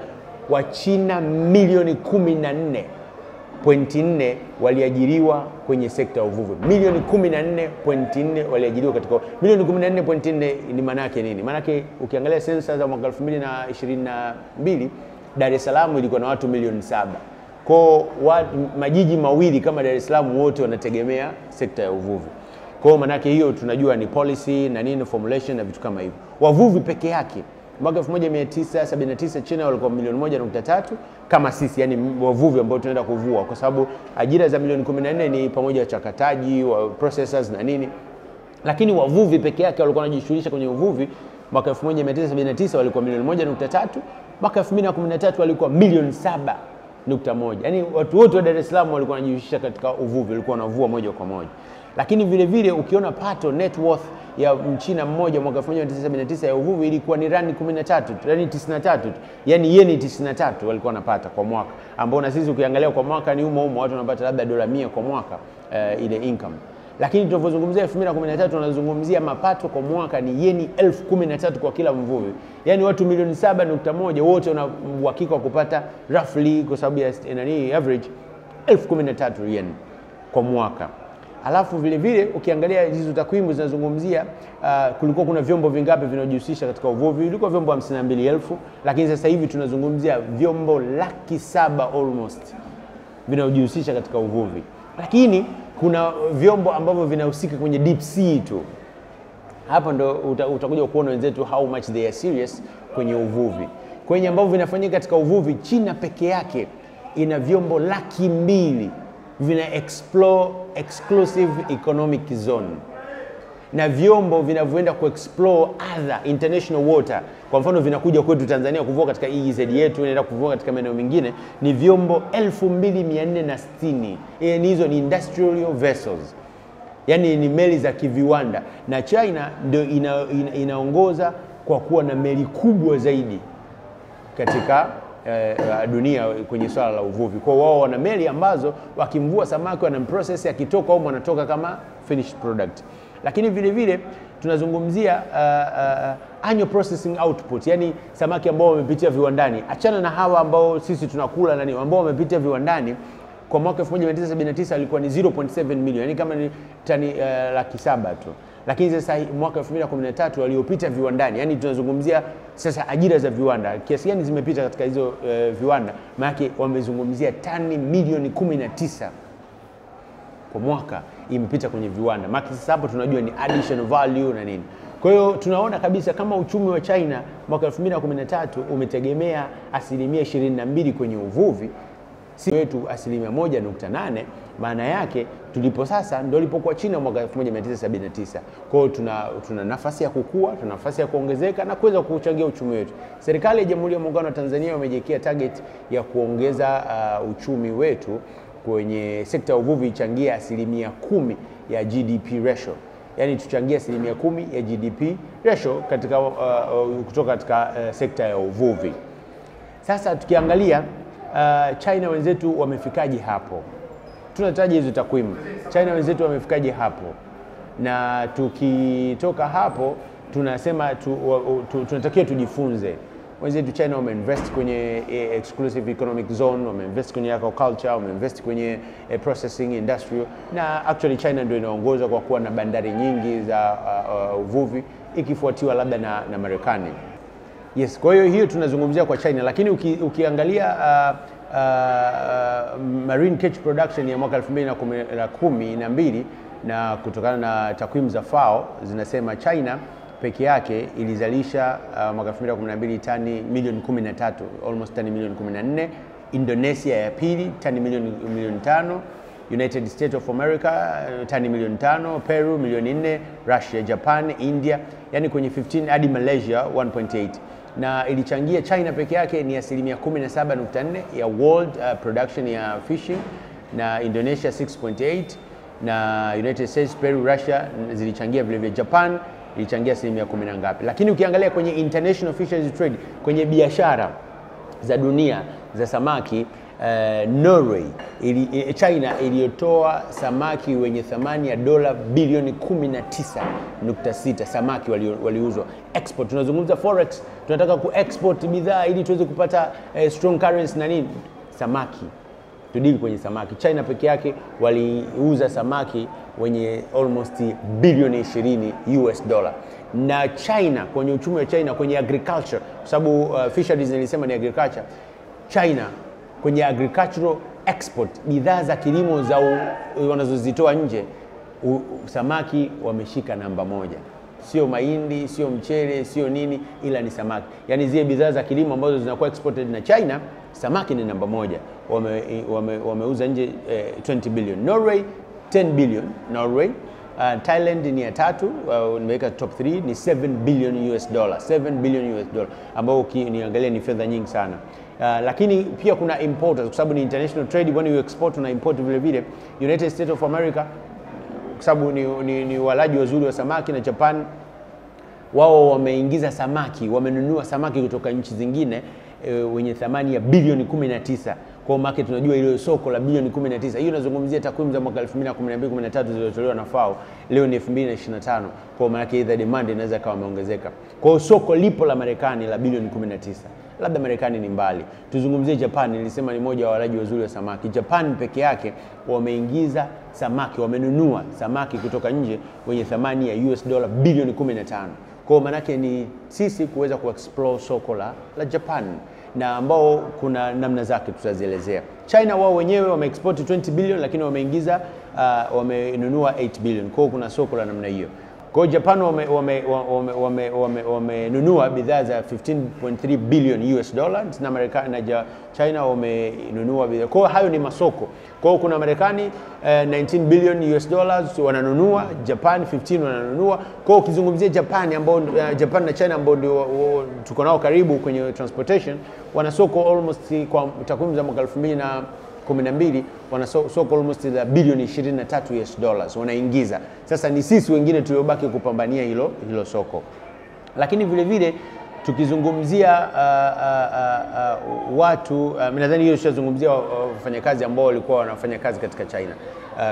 A: Wachina milioni 14.4 waliajiriwa kwenye sekta ya uvuvi. Milioni 14.4 waliajiriwa katika milioni 14.4. Ni maana yake nini? Maana yake ukiangalia sensa za mwaka 2022 Dar es Salaam ilikuwa na watu milioni 7. Kwa majiji mawili kama Dar es Salaam wote wanategemea sekta ya uvuvi. Kwa maana yake hiyo tunajua ni policy na nini, formulation na vitu kama hivyo. Wavuvi peke yake mwaka 1979 China walikuwa milioni 1.3 kama sisi, yani wavuvi ambao tunaenda kuvua, kwa sababu ajira za milioni 14 ni pamoja na chakataji, wa processors na nini. Lakini wavuvi peke yake walikuwa wanajishughulisha kwenye uvuvi mwaka 1979 walikuwa milioni 1.3, mwaka 2013 walikuwa milioni 7.1. Yani watu wote wa Dar es Salaam walikuwa wanajihusisha katika uvuvi, walikuwa wanavua moja kwa moja. Lakini vile vile ukiona pato net worth ya Mchina mmoja mwaka 1979 ya uvuvi ilikuwa ni rani 13, rani 93, yani yeni 93 walikuwa wanapata kwa mwaka, ambao na sisi ukiangalia kwa mwaka ni humo watu wanapata labda dola 100 kwa mwaka ile income. Lakini tunapozungumzia 2013 tunazungumzia mapato kwa mwaka ni yeni 1013 kwa kila mvuvi. Yani watu milioni 7.1 wote wana uhakika wa kupata roughly, kwa sababu ya nani average 1013 yen kwa mwaka. Alafu vile vile ukiangalia hizo takwimu zinazungumzia kulikuwa kuna vyombo vingapi vinajihusisha katika uvuvi. Ilikuwa vyombo 52,000, lakini sasa hivi tunazungumzia vyombo 700,000 almost vinajihusisha katika uvuvi. Lakini kuna vyombo ambavyo vinahusika kwenye deep sea tu. Hapa ndo utakuja kuona wenzetu how much they are serious kwenye uvuvi. Kwenye ambavyo vinafanyika katika uvuvi, China peke yake ina vyombo 200,000 vina explore exclusive economic zone, na vyombo vinavyoenda ku explore other international water. Kwa mfano vinakuja kwetu Tanzania kuvua katika EEZ yetu, inaenda kuvua katika maeneo mengine, ni vyombo 2460. Ni hizo ni industrial vessels, yani ni meli za kiviwanda, na China ndio inaongoza kwa kuwa na meli kubwa zaidi katika dunia kwenye swala la uvuvi. Kwa wao wana meli ambazo wakimvua samaki wana process, akitoka au wanatoka kama finished product. Lakini vile vile tunazungumzia annual processing output, yani samaki ambao wamepitia viwandani. Achana na hawa ambao sisi tunakula nani, ambao wamepitia viwandani kwa mwaka 1979 alikuwa ni 0.7 milioni, yani kama ni tani 700,000 tu. Lakini sasa mwaka 2013 waliopita viwandani, yani tunazungumzia sasa ajira za viwanda kiasi gani zimepita katika hizo viwanda, maana wamezungumzia tani milioni 19 kwa mwaka imepita kwenye viwanda. Maana sasa hapo tunajua ni additional value na nini. Kwa hiyo tunaona kabisa kama uchumi wa China mwaka 2013 umetegemea 22% kwenye uvuvi, si wetu 1.8%, maana yake tulipo sasa ndio ilipokuwa China mwaka 1979. Kwa hiyo tuna nafasi ya kukua, tuna nafasi ya kuongezeka na kuweza kuchangia uchumi wetu. Serikali ya Jamhuri ya Muungano wa Tanzania wamejiwekea target ya kuongeza uchumi wetu kwenye sekta ya uvuvi ichangia 10% ya GDP ratio. Yani tuchangia 10% ya GDP ratio katika kutoka katika sekta ya uvuvi. Sasa tukiangalia China wenzetu wamefikaje hapo? Tunahitaji hizo takwimu. China wenzetu wamefikaje hapo? Na tukitoka hapo tunasema tunatakiwa tujifunze. Wenzetu China wameinvest kwenye exclusive economic zone, wameinvest kwenye aquaculture, wameinvest kwenye processing industrial, na actually China ndio inaongoza kwa kuwa na bandari nyingi za uvuvi ikifuatiwa labda na Marekani. Yes, kwa hiyo tunazungumzia kwa China, lakini ukiangalia marine catch production ya mwaka 2012 na kutokana na takwimu za FAO zinasema China peke yake ilizalisha mwaka 2012 tani milioni 13, almost tani milioni 14. Indonesia ya pili tani milioni 5, United States of America tani milioni 5, Peru milioni 4, Russia, Japan, India, yani kwenye 15 hadi Malaysia 1.8. Na ilichangia China peke yake ni 17.4% ya world production ya fishing, na Indonesia 6.8, na United States, Peru, Russia zilichangia vile vile. Japan ilichangia 10 na ngapi. Lakini ukiangalia kwenye international fisheries trade, kwenye biashara za dunia za samaki, Norway, China iliyotoa samaki wenye thamani ya dola bilioni 19.6 samaki waliuzwa. Export, tunazungumza forex, tunataka ku-export bidhaa ili tuweze kupata strong currency na nini? Samaki. Tudili kwenye samaki. China peke yake waliuza samaki wenye almost bilioni 20 US dollar. Na China, kwenye uchumi wa China, kwenye agriculture, kwa sababu fisheries nilisema ni agriculture, China kwenye agricultural export, bidhaa za kilimo za wanazozitoa nje, samaki wameshika namba 1. Sio mahindi, sio mchele, sio nini, ila ni samaki. Yani zile bidhaa za kilimo ambazo zinakuwa exported na China, samaki ni namba 1. Wameuza nje 20 billion. Norway 10 billion. Norway. Thailand ni ya 3, nimeweka top 3 ni 7 billion US dollar. 7 billion US dollar ambao ukiniangalia ni fedha nyingi sana. Lakini pia kuna importers, kwa sababu ni international trade, when you export na import vile vile. United States of America, kwa sababu ni walaji wazuri wa samaki, na Japan wao wameingiza samaki, wamenunua samaki kutoka nchi zingine wenye thamani ya bilioni 19. Kwa market tunajua ile soko la bilioni 19. Hiyo nazungumzia takwimu za mwaka 2012-13 zilizotolewa na FAO. Leo ni 2025. Kwa maana yake the demand inaweza kawa imeongezeka. Kwa hiyo soko lipo la Marekani la bilioni 19. Labda Marekani ni mbali. Tuzungumzie Japan, nilisema ni moja wa walaji wazuri wa samaki. Japan peke yake wameingiza samaki, wamenunua samaki kutoka nje wenye thamani ya US dollar bilioni 15. Kwa maana yake ni sisi kuweza kuexplore soko la Japan, na ambao kuna namna zake tutazielezea. China wao wenyewe wameexport 20 billion, lakini wameingiza wamenunua 8 billion. Kwa kuna soko la namna hiyo. Kwa Japan wamenunua bidhaa za 15.3 billion US dollars, na Marekani na China wamenunua bidhaa. Kwa hayo ni masoko. Kwa kuna Marekani 19 billion US dollars wananunua, Japan 15 wananunua. Kwa ukizungumzia Japan ambao Japan na China ambao ndio tuko nao karibu kwenye transportation, wana soko almost, kwa takwimu za mwaka 2012 wana soko almost la bilioni 23 US dollars wanaingiza. Sasa ni sisi wengine tuliobaki kupambania hilo soko. Lakini vile vile tukizungumzia watu, nadhani hiyo tushazungumzia wafanyakazi ambao walikuwa wanafanya kazi katika China,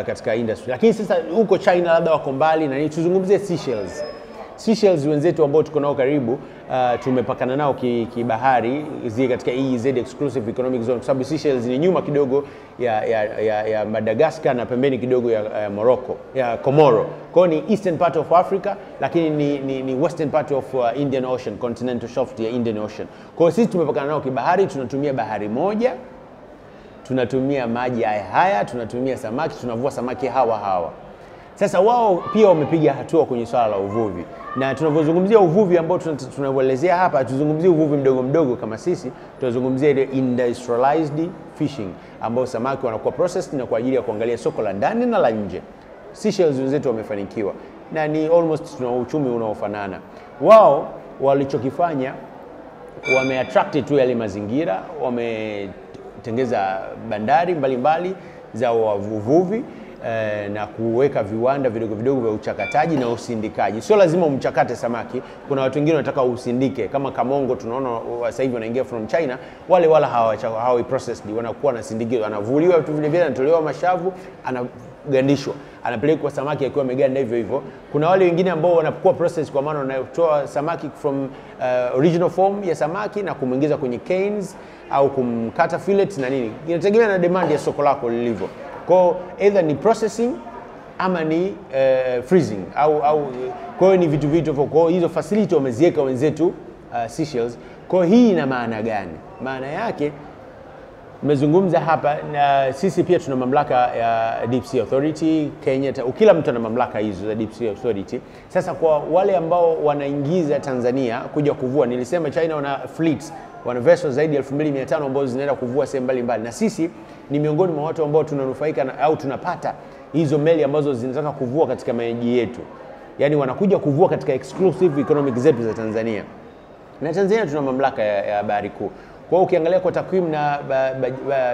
A: katika industry. Lakini sasa huko China labda wako mbali, na tuzungumzie Seychelles. Seychelles wenzetu ambao tuko nao karibu, tumepakana nao kibahari zile katika EEZ exclusive economic zone, kwa sababu Seychelles ni nyuma kidogo ya Madagascar na pembeni kidogo ya Morocco, ya Komoro. Kwa ni eastern part of Africa, lakini ni western part of Indian Ocean, continental shelf ya Indian Ocean. Kwa sisi tumepakana nao kibahari, tunatumia bahari moja, tunatumia maji haya, tunatumia samaki, tunavua samaki hawa. Sasa wao pia wamepiga hatua kwenye swala la uvuvi, na tunavyozungumzia uvuvi ambao tunauelezea hapa, tuzungumzie uvuvi mdogo mdogo kama sisi, tunazungumzia ile industrialized fishing ambao samaki wanakuwa processed na kwa ajili ya kuangalia soko la ndani na la nje. Seychelles wenzetu wamefanikiwa na ni almost tuna uchumi unaofanana. Wao walichokifanya wameattract tu yale mazingira, wametengeza bandari mbalimbali za uvuvi na kuweka viwanda vidogo vidogo vya uchakataji na usindikaji. Sio lazima umchakate samaki, kuna watu wengine wanataka usindike kama kamongo, tunaona sasa hivi wanaingia from China, wale wala hawa processed, wanakuwa na sindikio, anavuliwa tu vile vile, anatolewa mashavu, anagandishwa, anapelekwa samaki akiwa ameganda hivyo hivyo. Kuna wale wengine ambao wanakuwa process, kwa maana wanatoa samaki from original form ya samaki na kumuingiza kwenye canes au kumkata fillets na nini. Inategemea na demand ya soko lako lilivyo. Kwa either ni processing ama ni freezing kwa hiyo ni vitu hivyo. Kwa hizo facility wameziweka wenzetu Seychelles. Kwa hii ina maana gani? Maana yake nimezungumza hapa, na sisi pia tuna mamlaka ya Deep Sea Authority Kenya, kila mtu ana mamlaka hizo za Deep Sea Authority. Sasa kwa wale ambao wanaingiza Tanzania kuja kuvua, nilisema China wana fleets, wana vessels zaidi ya 2500 ambazo zinaenda kuvua sehemu mbalimbali, na sisi ni miongoni mwa watu ambao tunanufaika au tunapata hizo meli ambazo zinataka kuvua katika maji yetu. Yaani wanakuja kuvua katika exclusive economic zetu za Tanzania. Na Tanzania tuna mamlaka ya bahari kuu. Kwa hiyo ukiangalia kwa takwimu na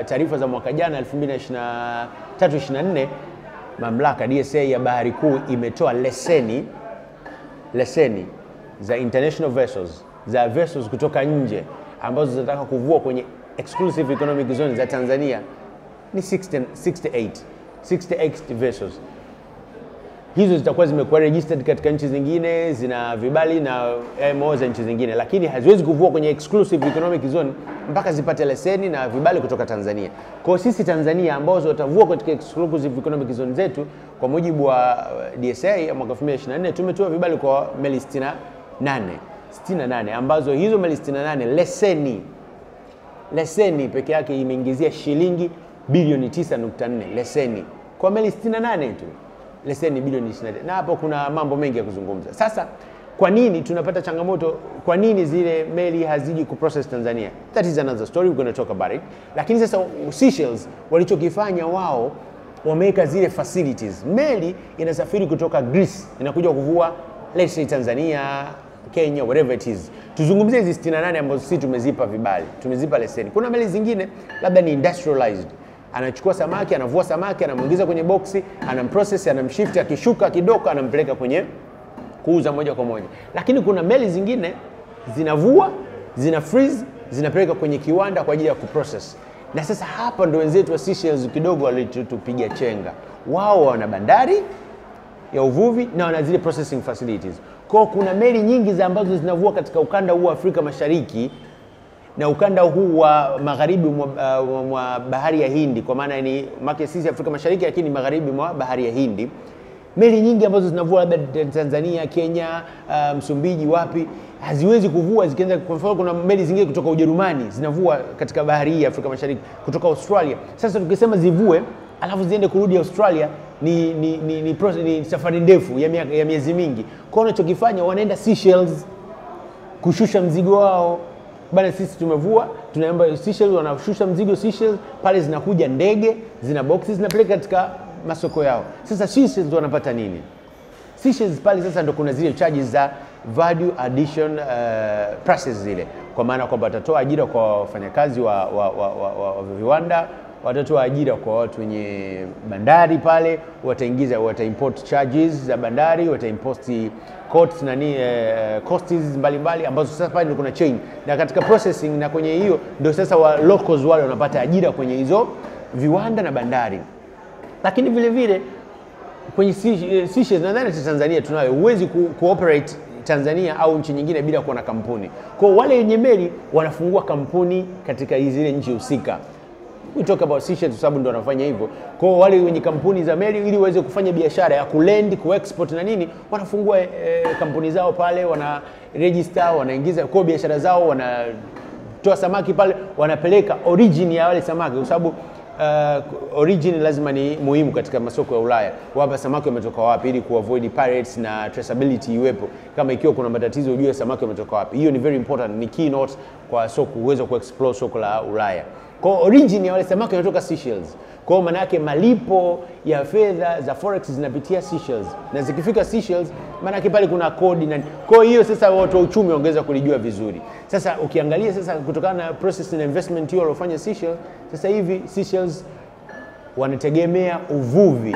A: taarifa za mwaka jana 2023-24, mamlaka DSA ya bahari kuu imetoa leseni za international vessels, za vessels kutoka nje ambazo zinataka kuvua kwenye exclusive economic zone za Tanzania ni 68 vessels. Hizo zitakuwa zimekuwa registered katika nchi zingine, zina vibali na MO za nchi zingine, lakini haziwezi kuvua kwenye exclusive economic zone mpaka zipate leseni na vibali kutoka Tanzania. Kwa hiyo sisi Tanzania ambao watavua katika exclusive economic zone zetu, kwa mujibu wa DSA ya mwaka 2024 tumetoa vibali kwa meli 68 ambazo hizo meli 68 leseni peke yake imeingizia shilingi bilioni 9.4 leseni kwa meli 68 tu. Leseni bilioni 24. Na hapo kuna mambo mengi ya kuzungumza. Sasa kwa nini tunapata changamoto? Kwa nini zile meli haziji kuprocess Tanzania? That is another story, we're going to talk about it. Lakini sasa Seychelles walichokifanya wao, wameweka zile facilities. Meli inasafiri kutoka Greece inakuja kuvua let's say Tanzania, Kenya, whatever it is. Tuzungumzie hizi 68 ambazo sisi tumezipa vibali, tumezipa leseni. Kuna meli zingine labda ni industrialized. Anachukua samaki, anavua samaki, anamuingiza kwenye boksi, anamprocess, anamshift, akishuka kidogo anampeleka kwenye kuuza moja kwa moja. Lakini kuna meli zingine zinavua, zina freeze, zinapeleka kwenye kiwanda kwa ajili ya kuprocess. Na sasa hapa ndo wenzetu wa Seychelles kidogo walitupiga chenga. Wao wana bandari ya uvuvi na wana zile processing facilities. Kwa kuna meli nyingi ambazo zinavua katika ukanda huu wa Afrika Mashariki na ukanda huu wa magharibi mwa bahari ya Hindi, kwa maana ni sisi Afrika Mashariki lakini magharibi mwa bahari ya Hindi. Meli nyingi ambazo zinavua labda Tanzania, Kenya, Msumbiji, wapi, haziwezi kuvua zikianza. Kwa mfano kuna meli zingine kutoka Ujerumani zinavua katika bahari hii ya Afrika Mashariki, kutoka Australia. Sasa tukisema zivue alafu ziende kurudi Australia ni safari ndefu ya miezi mingi. Kwa hiyo wanachokifanya wanaenda Seychelles kushusha mzigo wao. Bana, sisi tumevua, tunaomba Seychelles, wanashusha mzigo Seychelles, pale zinakuja ndege, zina boxes, zinapeleka katika masoko yao. Sasa Seychelles wanapata nini? Seychelles pale sasa ndo kuna zile charges za value addition prices zile. Kwa maana kwamba watatoa ajira kwa wafanyakazi wa viwanda, watatoa ajira kwa watu wenye bandari pale, wata-import charges za bandari, wata-import costs costs mbalimbali ambazo sasa pale kuna chain. Na katika processing na kwenye hiyo ndio sasa locals wale wanapata ajira kwenye hizo viwanda na bandari. Lakini vile vile kwenye Seychelles nadhani Tanzania tunayo, huwezi cooperate Tanzania au nchi nyingine bila kuwa na kampuni. Kwa wale wenye meli wanafungua kampuni katika zile nchi husika. We talk about Seychelles kwa sababu ndio wanafanya hivyo. Kwa wale wenye kampuni za meli ili waweze kufanya biashara ya kulend, kuexport na nini, wanafungua kampuni zao pale, wana register, wanaingiza kwa biashara zao, wanatoa samaki pale, wanapeleka origin ya wale samaki, kwa sababu origin lazima ni muhimu katika masoko ya Ulaya. Wapa samaki wametoka wapi ili kuavoid pirates na traceability iwepo. Kama ikiwa kuna matatizo ujue samaki wametoka wapi. Hiyo ni very important, ni keynote kwa soko uwezo kuexplore soko la Ulaya. Kwa origin ya wale samaki wanatoka Seychelles. Kwa maana yake malipo ya fedha za forex zinapitia Seychelles. Na zikifika Seychelles maana yake pale kuna kodi na kwa hiyo sasa watu wa uchumi waongeza kulijua vizuri. Sasa ukiangalia sasa kutokana na process na investment hiyo walofanya Seychelles, sasa hivi Seychelles wanategemea uvuvi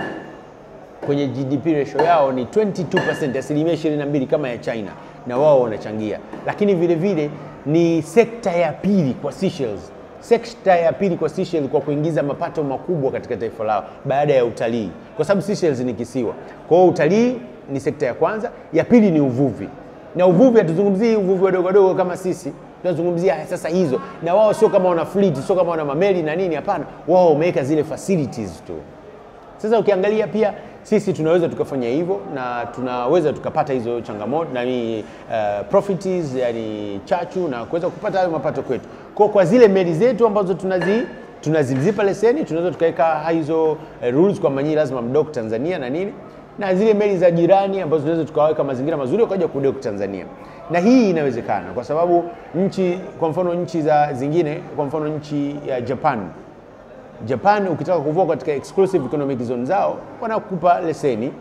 A: kwenye GDP ratio yao ni 22%, asilimia 22 kama ya China, na wao wanachangia. Lakini vile vile ni sekta ya pili kwa Seychelles. Sekta ya pili kwa Seychelles kwa kuingiza mapato makubwa katika taifa lao baada ya utalii. Kwa sababu Seychelles ni kisiwa. Kwa hiyo utalii ni sekta ya kwanza, ya pili ni uvuvi. Na uvuvi hatuzungumzii uvuvi wadogo wadogo kama sisi. Tunazungumzia sasa hizo. Na wao sio kama wana fleet, sio kama wana mameli na nini, hapana. Wao wameweka zile facilities tu. Sasa ukiangalia pia sisi tunaweza tukafanya hivyo na tunaweza tukapata hizo changamoto na ni profits, yani chachu, na kuweza kupata hayo mapato kwetu. Kwa zile meli zetu ambazo tunazizipa leseni, tunaweza tukaweka hizo rules kwa manyi lazima mdock Tanzania na nini, na zile meli za jirani ambazo tunaweza tukaweka mazingira mazuri wakaja kudock Tanzania. Na hii inawezekana kwa sababu nchi, kwa mfano nchi za zingine, kwa mfano nchi ya Japan ukitaka kuvua katika exclusive economic zone zao wanakupa leseni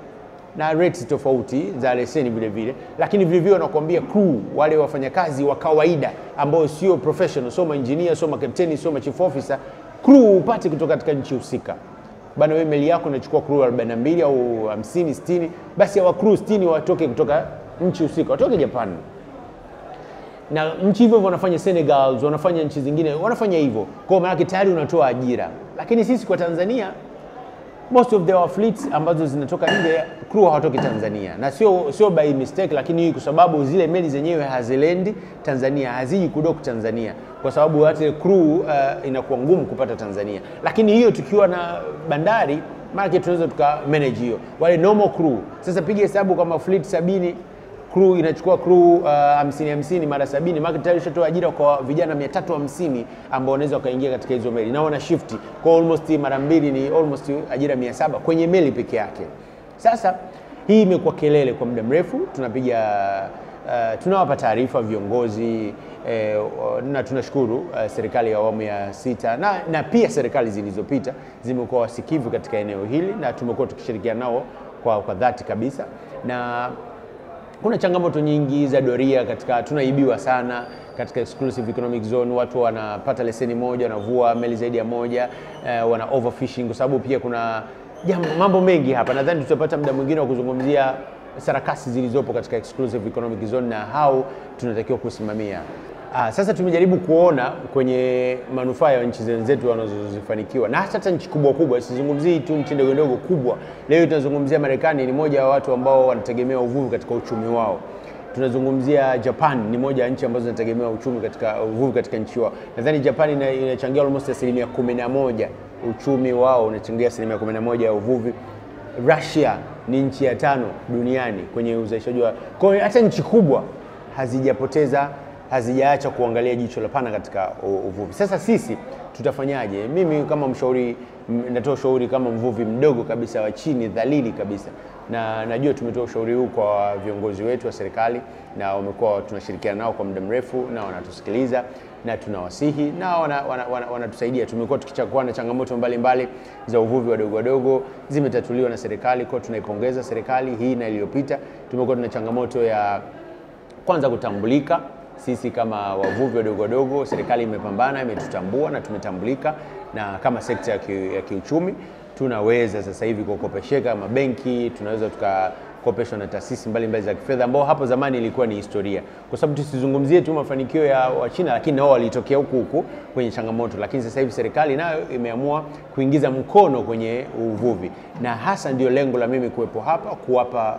A: na rates tofauti za leseni vile vile, lakini vile vile wanakuambia crew, wale wafanyakazi wa kawaida ambao sio professional, sio engineer, sio captain, sio chief officer, crew upate kutoka katika nchi husika. Bana wewe meli yako inachukua crew 42 au 50 60, basi hawa crew 60 watoke kutoka nchi husika, watoke Japan. Na nchi hivyo wanafanya Senegal, wanafanya nchi zingine, wanafanya hivyo. Kwa maana tayari unatoa ajira. Lakini sisi kwa Tanzania most of their fleets ambazo zinatoka nje crew hawatoki Tanzania. Na sio by mistake, lakini kwa sababu zile meli zenyewe hazilendi Tanzania, haziji kudock Tanzania. Kwa sababu hata crew inakuwa ngumu kupata Tanzania. Lakini hiyo tukiwa na bandari, market tunaweza tuka manage hiyo. Wale normal crew. Sasa piga hesabu kama fleet 70 crew inachukua crew 50 mara 70, market tayari ishatoa ajira kwa vijana 350 ambao wanaweza kaingia katika hizo meli na wana shift kwa almost mara mbili, ni almost ajira 700 kwenye meli peke yake. Sasa hii imekuwa kelele kwa muda mrefu, tunawapa taarifa viongozi na tunashukuru serikali ya awamu ya 6 na pia serikali zilizopita zimekuwa wasikivu katika eneo hili na tumekuwa tukishirikiana nao kwa dhati kabisa. Na kuna changamoto nyingi za doria katika, tunaibiwa sana katika exclusive economic zone, watu wanapata leseni moja wanavua meli zaidi ya moja, wana overfishing kwa sababu pia kuna mambo mengi hapa. Nadhani tutapata muda mwingine wa kuzungumzia sarakasi zilizopo katika exclusive economic zone na how tunatakiwa kusimamia. Sasa tumejaribu kuona kwenye manufaa ya nchi zetu wanazozifanikiwa na hata nchi kubwa kubwa, sizungumzii tu nchi ndogo ndogo kubwa. Leo tunazungumzia Marekani, ni moja wa watu ambao wanategemea uvuvi katika uchumi wao. Tunazungumzia Japan, ni moja ya nchi ambazo zinategemea uchumi katika uvuvi katika nchi wao. Nadhani Japan inachangia almost 11%, uchumi wao unachangia 11% ya uvuvi. Russia ni nchi ya 5 duniani kwenye uzalishaji wa. Kwa hiyo hata nchi kubwa hazijaacha kuangalia jicho la pana katika uvuvi. Sasa sisi tutafanyaje? Mimi kama mshauri, natoa ushauri kama mvuvi mdogo kabisa wa chini, dhalili kabisa. Na najua tumetoa ushauri huu kwa viongozi wetu wa serikali na wamekuwa tunashirikiana nao kwa muda mrefu na wanatusikiliza na tunawasihi na wanatusaidia. Tumekuwa tukichukua na changamoto mbalimbali za uvuvi wadogo wadogo, zimetatuliwa na serikali, kwa tunaipongeza serikali hii na iliyopita. Tumekuwa tuna changamoto ya kwanza kutambulika. Sisi kama wavuvi wadogo wadogo, serikali imepambana, imetutambua na tumetambulika, na kama sekta ya kiuchumi tunaweza sasa hivi kukopesheka mabenki, tunaweza tukakopeshwa na taasisi mbalimbali za kifedha ambao hapo zamani ilikuwa ni historia. Kwa sababu tusizungumzie tu mafanikio ya Wachina, lakini nao walitokea huku kwenye changamoto, lakini sasa hivi serikali nayo imeamua kuingiza mkono kwenye uvuvi. Na hasa ndio lengo la mimi kuwepo hapa, kuwapa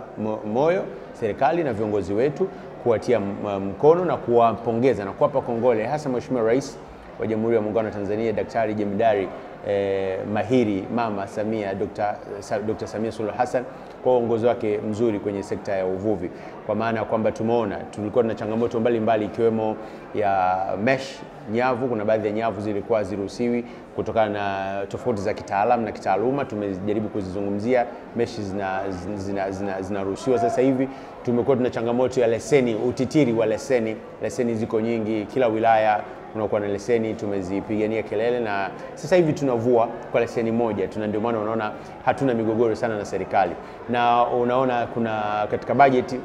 A: moyo serikali na viongozi wetu, kuwatia mkono na kuwapongeza na kuwapa kongole hasa Mheshimiwa Rais wa Jamhuri ya Muungano wa Tanzania, Daktari Jemedari mahiri Mama Samia, Dr. Samia Suluhu Hassan, kwa uongozi wake mzuri kwenye sekta ya uvuvi, kwa maana kwamba tumeona tulikuwa na changamoto mbalimbali ikiwemo ya mesh nyavu. Kuna baadhi ya nyavu zilikuwa haziruhusiwi kutokana na tofauti za kitaalamu na kitaaluma. Tumejaribu kuzizungumzia, mesh zinaruhusiwa sasa hivi. Tumekuwa tuna changamoto ya leseni, utitiri wa leseni. Leseni ziko nyingi, kila wilaya unakuwa na leseni, tumezipigania kelele na sasa hivi tunavua kwa leseni moja. Ndio maana unaona hatuna migogoro sana na serikali. Na unaona kuna katika bajeti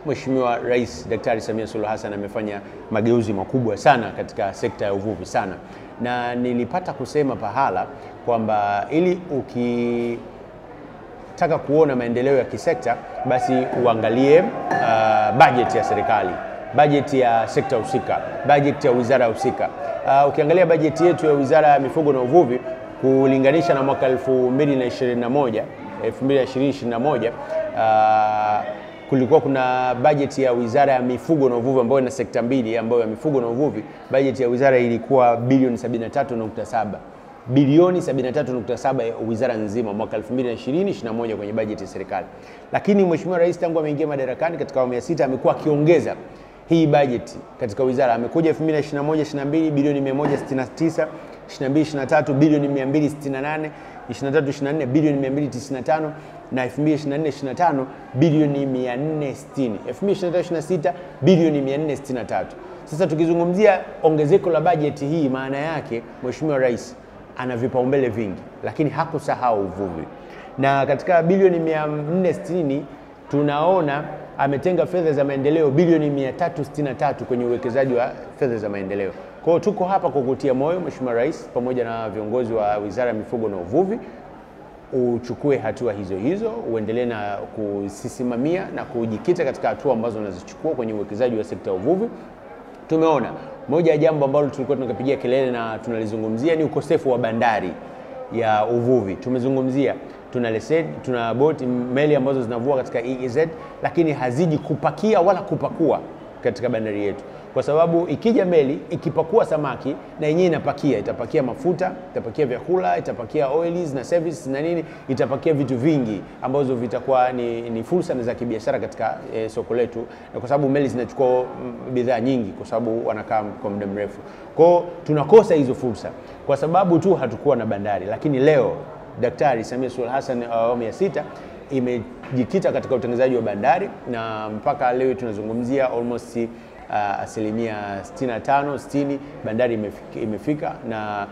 A: Mheshimiwa Rais Daktari Samia Suluhu Hassan amefanya mageuzi makubwa sana katika sekta ya uvuvi sana. Na nilipata kusema pahala kwamba ili ukitaka kuona maendeleo ya kisekta basi uangalie bajeti ya serikali, bajeti ya sekta husika, bajeti ya wizara husika. Ukiangalia bajeti yetu ya Wizara ya Mifugo na Uvuvi kulinganisha na mwaka 2021 kulikuwa kuna bajeti ya Wizara ya Mifugo na Uvuvi ambayo ina sekta mbili, ambayo ya mifugo na uvuvi. Bajeti ya wizara ilikuwa bilioni 73.7, bilioni 73.7 ya wizara nzima mwaka 2020-2021 kwenye bajeti ya serikali. Lakini Mheshimiwa Rais tangu ameingia madarakani katika awamu ya 6 amekuwa akiongeza hii bajeti katika wizara. Amekuja 2021-22 bilioni 169, 22-23 bilioni 268, 23-24 bilioni 295 na 2024-25 bilioni 460, 2025-26 bilioni 463. Sasa tukizungumzia ongezeko la bajeti hii, maana yake Mheshimiwa Rais ana vipaumbele vingi, lakini hakusahau uvuvi. Na katika bilioni 460 tunaona ametenga fedha za maendeleo bilioni 363 kwenye uwekezaji wa fedha za maendeleo. Kwa hiyo tuko hapa kukutia moyo Mheshimiwa Rais pamoja na viongozi wa Wizara ya Mifugo na Uvuvi, uchukue hatua hizo, uendelee na kusisimamia na kujikita katika hatua ambazo unazichukua kwenye uwekezaji wa sekta ya uvuvi. Tumeona moja ya jambo ambalo tulikuwa tunapigia kelele na tunalizungumzia ni ukosefu wa bandari ya uvuvi. Tumezungumzia tuna leseni, tuna boti, meli ambazo zinavua katika EEZ, lakini haziji kupakia wala kupakua katika bandari yetu. Kwa sababu ikija meli ikipakua samaki na yenyewe inapakia, itapakia mafuta, itapakia vyakula, itapakia oils na services na nini, itapakia vitu vingi ambazo vitakuwa ni fursa za kibiashara katika soko letu, na kwa sababu meli zinachukua bidhaa nyingi kwa sababu wanakaa kwa muda mrefu. Kwa hiyo tunakosa hizo fursa kwa sababu tu hatukuwa na bandari. Lakini leo Daktari Samia Suluhu Hassan awamu ya 6 imejikita katika utengenezaji wa bandari, na mpaka leo tunazungumzia almost asilimia 65-60 bandari imefika, na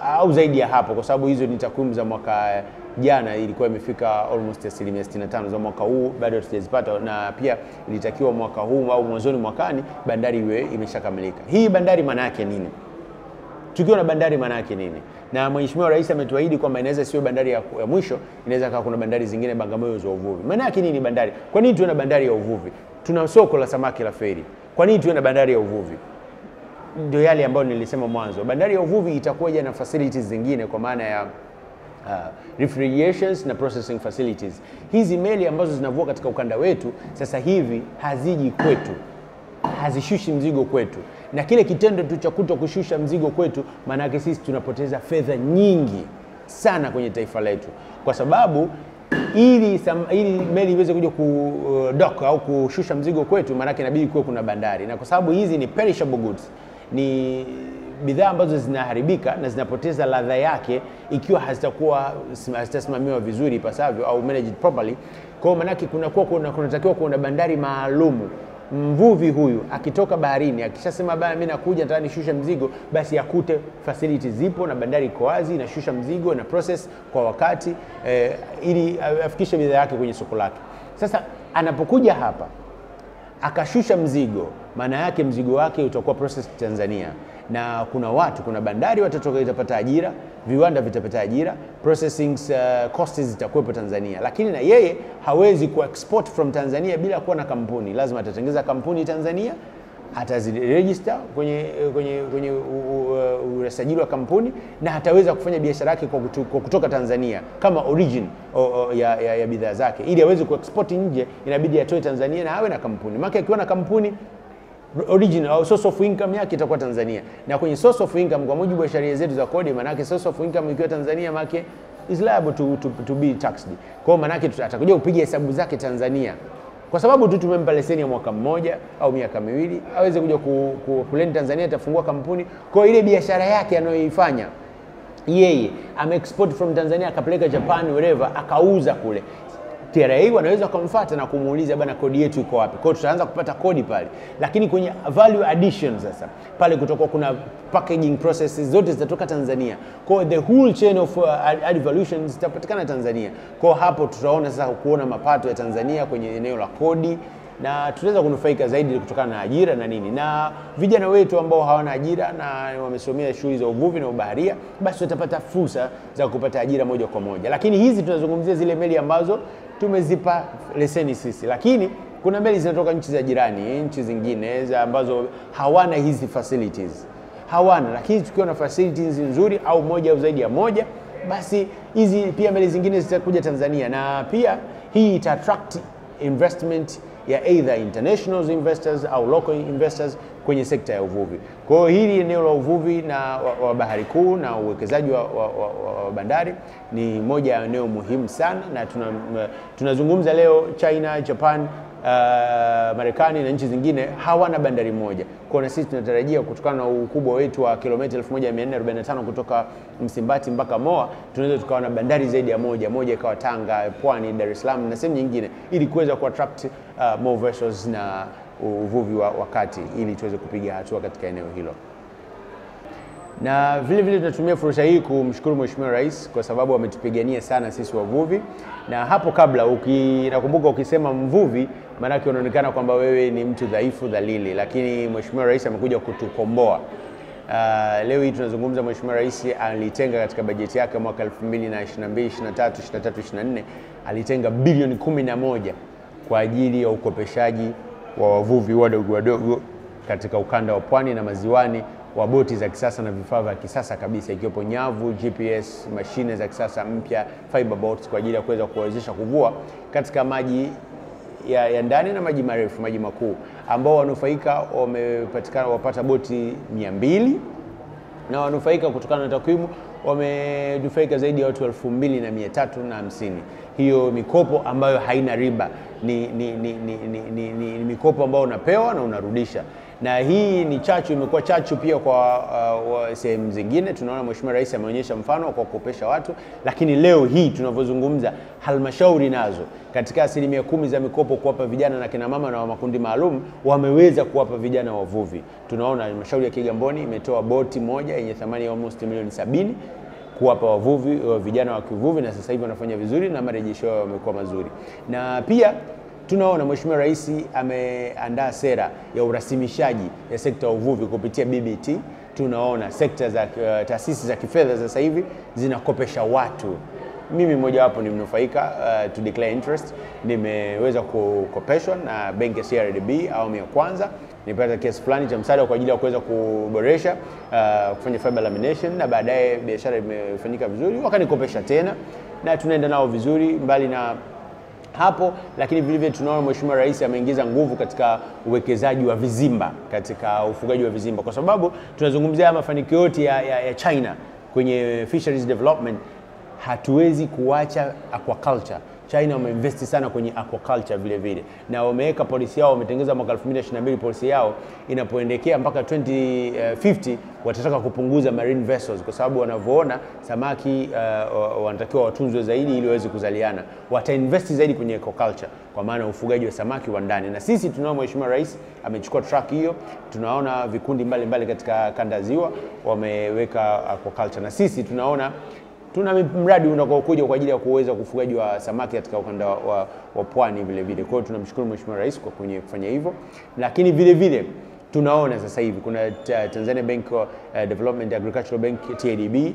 A: au zaidi ya hapo, kwa sababu hizo ni takwimu za mwaka jana, ilikuwa imefika almost asilimia 65. Za mwaka huu bado hatujazipata, na pia ilitakiwa mwaka huu au mwanzoni mwakani bandari iwe imeshakamilika. Hii bandari maana yake nini? Tukiwa na bandari maana yake nini? Na Mheshimiwa Rais ametuahidi kwamba inaweza sio bandari ya mwisho, inaweza kuwa kuna bandari zingine Bagamoyo za uvuvi. Maana yake nini bandari? Kwa nini tuwe na bandari ya uvuvi? Tuna soko la samaki la Feri. Kwa nini tuwe na bandari ya uvuvi? Ndio yale ambayo nilisema mwanzo. Bandari ya uvuvi itakuja na facilities zingine kwa maana ya refrigerations na processing facilities. Hizi meli ambazo zinavua katika ukanda wetu sasa hivi haziji kwetu, hazishushi mzigo kwetu, na kile kitendo tu cha kutokushusha mzigo kwetu, maana yake sisi tunapoteza fedha nyingi sana kwenye taifa letu, kwa sababu ili meli iweze kuja kudock au kushusha mzigo kwetu, maana yake inabidi kuwe kuna bandari. Na kwa sababu hizi ni perishable goods, ni bidhaa ambazo zinaharibika na zinapoteza ladha yake ikiwa hazitasimamiwa vizuri ipasavyo au managed properly. Kwa maana yake kunatakiwa kuwa na bandari maalumu. Mvuvi huyu akitoka baharini, akishasema bana mimi nakuja nataka nishushe mzigo, basi akute facilities zipo na bandari iko wazi, inashusha mzigo na process kwa wakati ili afikishe bidhaa yake kwenye soko lake. Sasa anapokuja hapa akashusha mzigo, maana yake mzigo wake utakuwa process Tanzania, na kuna bandari itapata ajira, viwanda vitapata ajira, processing costs zitakuwepo Tanzania. Lakini na yeye hawezi ku export from Tanzania bila kuwa na kampuni. Lazima atatengeza kampuni Tanzania, ataziregister kwenye usajili wa kampuni, na hataweza kufanya biashara yake kwa kutoka Tanzania kama origin ya bidhaa zake. Ili aweze ku export nje inabidi atoe Tanzania na awe na kampuni. Maana akiwa na kampuni original au source of income yake itakuwa Tanzania. Na kwenye source of income kwa mujibu wa sheria zetu za kodi, maana yake source of income ikiwa Tanzania, maana yake is liable to be taxed. Kwa maana yake atakuja kupiga hesabu zake Tanzania. Kwa sababu tu tumempa leseni ya mwaka mmoja au miaka miwili, aweze kuja kulend Tanzania, atafungua kampuni. Kwa ile biashara yake anayoifanya yeye ame-export from Tanzania akapeleka Japan wherever, akauza kule, TRA wanaweza kumfuata na kumuuliza bana, kodi yetu iko wapi? Kwa hiyo tutaanza kupata kodi pale. Lakini kwenye value addition sasa, pale kutokuwa kuna packaging processes zote zitatoka Tanzania. Kwa hiyo the whole chain of added valuation zitapatikana Tanzania. Kwa hapo tutaona sasa kuona mapato ya Tanzania kwenye eneo la kodi, na tunaweza kunufaika zaidi kutokana na ajira na nini. Na vijana wetu ambao hawana ajira na wamesomea shughuli za uvuvi na ubaharia, basi watapata fursa za kupata ajira moja kwa moja. Lakini hizi tunazungumzia zile meli ambazo tumezipa leseni sisi, lakini kuna meli zinatoka nchi za jirani, nchi zingine ambazo hawana hizi facilities. Hawana, lakini tukiwa na facilities nzuri au moja au zaidi ya moja, basi hizi pia meli zingine zitakuja Tanzania, na pia hii ita attract investment ya either international investors au local investors kwenye sekta ya uvuvi. Kwa hiyo hili eneo la uvuvi na wa bahari kuu na uwekezaji wa bandari ni moja ya eneo muhimu sana, na tunazungumza leo China, Japan, Marekani na nchi zingine hawana bandari moja. Kwa na sisi tunatarajia kutokana na ukubwa wetu wa kilomita 1445 kutoka Msimbati mpaka Moa, tunaweza tukawa na bandari zaidi ya moja ikawa Tanga, Pwani, Dar es Salaam na sehemu nyingine, ili kuweza ku attract more vessels na uvuvi wa wakati, ili tuweze kupiga hatua katika eneo hilo. Na vile vile tunatumia fursa hii kumshukuru Mheshimiwa Rais kwa sababu ametupigania sana sisi wavuvi. Na hapo kabla nakumbuka ukisema mvuvi, maana yake unaonekana kwamba wewe ni mtu dhaifu, dhalili, lakini Mheshimiwa Rais amekuja kutukomboa. Leo hii tunazungumza, Mheshimiwa Rais alitenga katika bajeti yake mwaka 2022, 23, 24 alitenga bilioni 11 kwa ajili ya ukopeshaji wa wavuvi wadogo katika ukanda wa pwani na maziwani, wa boti za kisasa na vifaa vya kisasa kabisa, ikiwepo nyavu, GPS, mashine za kisasa mpya, fiber boats kwa ajili ya kuweza kuwezesha kuvua katika maji ya ndani na maji marefu, maji makuu, ambao wanufaika wapata boti 200, na wanufaika kutokana na takwimu wamenufaika zaidi ya watu 2350. Hiyo mikopo ambayo haina riba ni mikopo ambayo unapewa na unarudisha. Na hii ni chachu, imekuwa chachu pia kwa sehemu zingine. Tunaona Mheshimiwa Rais ameonyesha mfano kwa kukopesha watu, lakini leo hii tunavyozungumza, halmashauri nazo katika 10% za mikopo kuwapa vijana na kina mama na makundi maalum wameweza kuwapa vijana wavuvi. Tunaona halmashauri ya Kigamboni imetoa boti moja yenye thamani ya almost milioni 70 kuwapa wavuvi, vijana wa kivuvi, na sasa hivi wanafanya vizuri na marejesho yao yamekuwa mazuri. Na pia tunaona Mheshimiwa Rais ameandaa sera ya urasimishaji ya sekta ya uvuvi kupitia BBT. Tunaona sekta za taasisi za kifedha sasa hivi zinakopesha watu. Mimi mmoja wapo ni mnufaika to declare interest. Nimeweza kukopeshwa na benki ya CRDB awamu ya kwanza. Nilipata kiasi fulani cha msaada kwa ajili ya kuweza kuboresha kufanya fiber lamination, na baadaye biashara imefanyika vizuri, wakanikopesha tena na tunaenda nao vizuri. Mbali na hapo, lakini vile vile tunaona Mheshimiwa Rais ameingiza nguvu katika uwekezaji wa vizimba, katika ufugaji wa vizimba, kwa sababu tunazungumzia mafanikio yote ya China kwenye fisheries development. Hatuwezi kuacha aquaculture. China wameinvesti sana kwenye aquaculture vile vile, na wameweka policy yao, wametengeza mwaka 2022 policy yao inapoendekea mpaka 2050 watataka kupunguza marine vessels, kwa sababu wanavyoona samaki wanatakiwa watunzwe zaidi ili waweze kuzaliana. Watainvesti zaidi kwenye aquaculture, kwa maana ufugaji wa samaki wa ndani. Na sisi tunaona Mheshimiwa Rais amechukua track hiyo. Tunaona vikundi mbalimbali katika kanda ziwa wameweka aquaculture, na sisi tunaona tuna mradi unaokuja kwa ajili ya kuweza kufugaji wa samaki katika ukanda wa pwani vile vile. Kwa hiyo tunamshukuru Mheshimiwa Rais kwa kufanya hivyo. Lakini vile vile tunaona sasa hivi kuna Tanzania Bank Development Agricultural Bank TADB,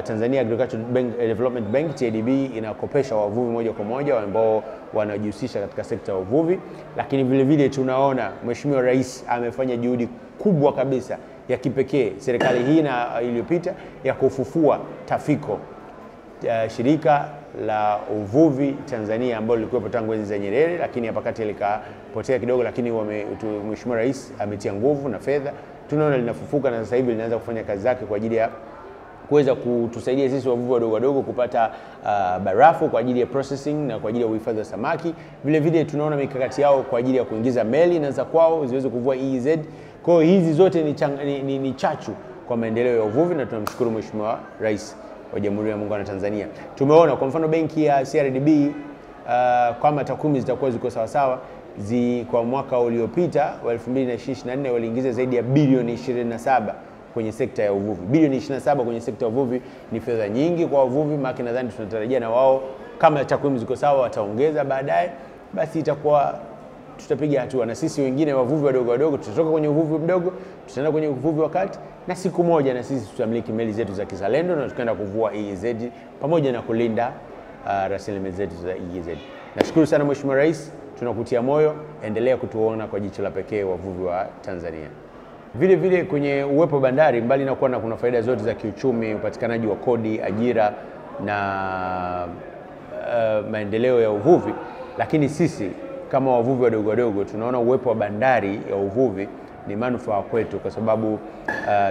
A: Tanzania Agricultural Development Bank TADB inakopesha wavuvi moja kwa moja ambao wanajihusisha katika sekta ya uvuvi. Lakini vile vile tunaona Mheshimiwa Rais amefanya juhudi kubwa kabisa ya kipekee, serikali hii na iliyopita, ya kufufua Tafiko, shirika la uvuvi Tanzania ambalo lilikuwepo tangu enzi za Nyerere, lakini hapa kati likapotea kidogo, lakini Mheshimiwa Rais ametia nguvu na fedha, tunaona linafufuka na sasa hivi linaanza kufanya kazi zake kwa ajili ya kuweza kutusaidia sisi wavuvi wadogo wadogo kupata barafu kwa ajili ya processing na kwa ajili ya uhifadhi wa samaki. Vile vile tunaona mikakati yao kwa ajili ya kuingiza meli na za kwao ziweze kuvua EEZ. Kwa hiyo hizi zote ni chachu kwa maendeleo ya uvuvi, na tunamshukuru Mheshimiwa Rais wa Jamhuri ya Muungano wa Tanzania. Tumeona kwa mfano benki ya CRDB kama takwimu zitakuwa ziko sawa sawa, kwa mwaka uliopita wa 2024 waliingiza zaidi ya bilioni 27 kwenye sekta ya uvuvi. Bilioni 27 kwenye sekta ya uvuvi ni fedha nyingi kwa wavuvi, maana nadhani tunatarajia na wao kama takwimu ziko sawa wataongeza baadaye, basi itakuwa tutapiga hatua, na sisi wengine wavuvi wadogo wadogo tutatoka kwenye uvuvi mdogo tutaenda kwenye uvuvi wa kati, na siku moja na sisi tutamiliki meli zetu za kizalendo na tukaenda kuvua EEZ pamoja na kulinda rasilimali zetu za EEZ. Nashukuru sana Mheshimiwa Rais, tunakutia moyo, endelea kutuona kwa jicho la pekee wavuvi wa Tanzania. Vile vile kwenye uwepo bandari, mbali na kuwa kuna faida zote za kiuchumi, upatikanaji wa kodi, ajira na maendeleo ya uvuvi, lakini sisi kama wavuvi wadogo wadogo tunaona uwepo wa bandari ya uvuvi ni manufaa kwetu, kwa sababu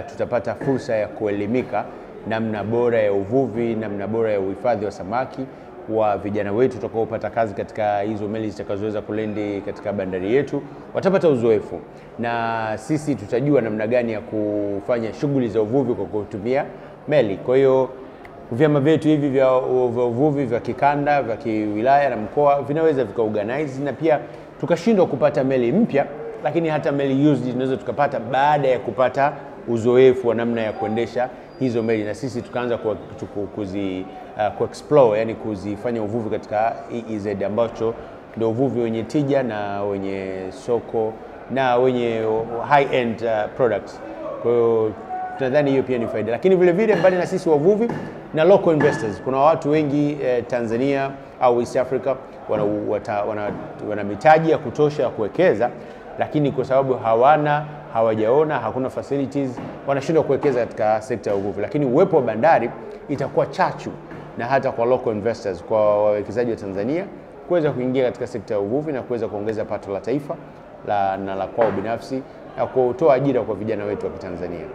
A: tutapata fursa ya kuelimika namna bora ya uvuvi, namna bora ya uhifadhi wa samaki wa vijana wetu tutakaopata kazi katika hizo meli zitakazoweza kulendi katika bandari yetu. Watapata uzoefu na sisi tutajua namna gani ya kufanya shughuli za uvuvi kwa kutumia meli. Kwa hiyo vyama vyetu hivi vya uvuvi vya kikanda, vya kiwilaya na mkoa vinaweza vikaorganize, na pia tukashindwa kupata meli mpya, lakini hata meli used tunaweza tukapata baada ya kupata uzoefu wa namna ya kuendesha hizo meli, na sisi tukaanza kuexplore, yani kuzifanya uvuvi katika EEZ, ambacho ndio uvuvi wenye tija na wenye soko na wenye high end products. Kwa hiyo tunadhani hiyo pia ni faida, lakini vile vile mbali na sisi wavuvi na local investors, kuna watu wengi Tanzania au East Africa wana mitaji ya kutosha ya kuwekeza, lakini kwa sababu hawajaona, hakuna facilities, wanashindwa kuwekeza katika sekta ya uvuvi. Lakini uwepo wa bandari itakuwa chachu na hata kwa local investors, kwa wawekezaji wa Tanzania kuweza kuingia katika sekta ya uvuvi na kuweza kuongeza pato la taifa na la kwao binafsi na kutoa ajira kwa vijana wetu wa Tanzania.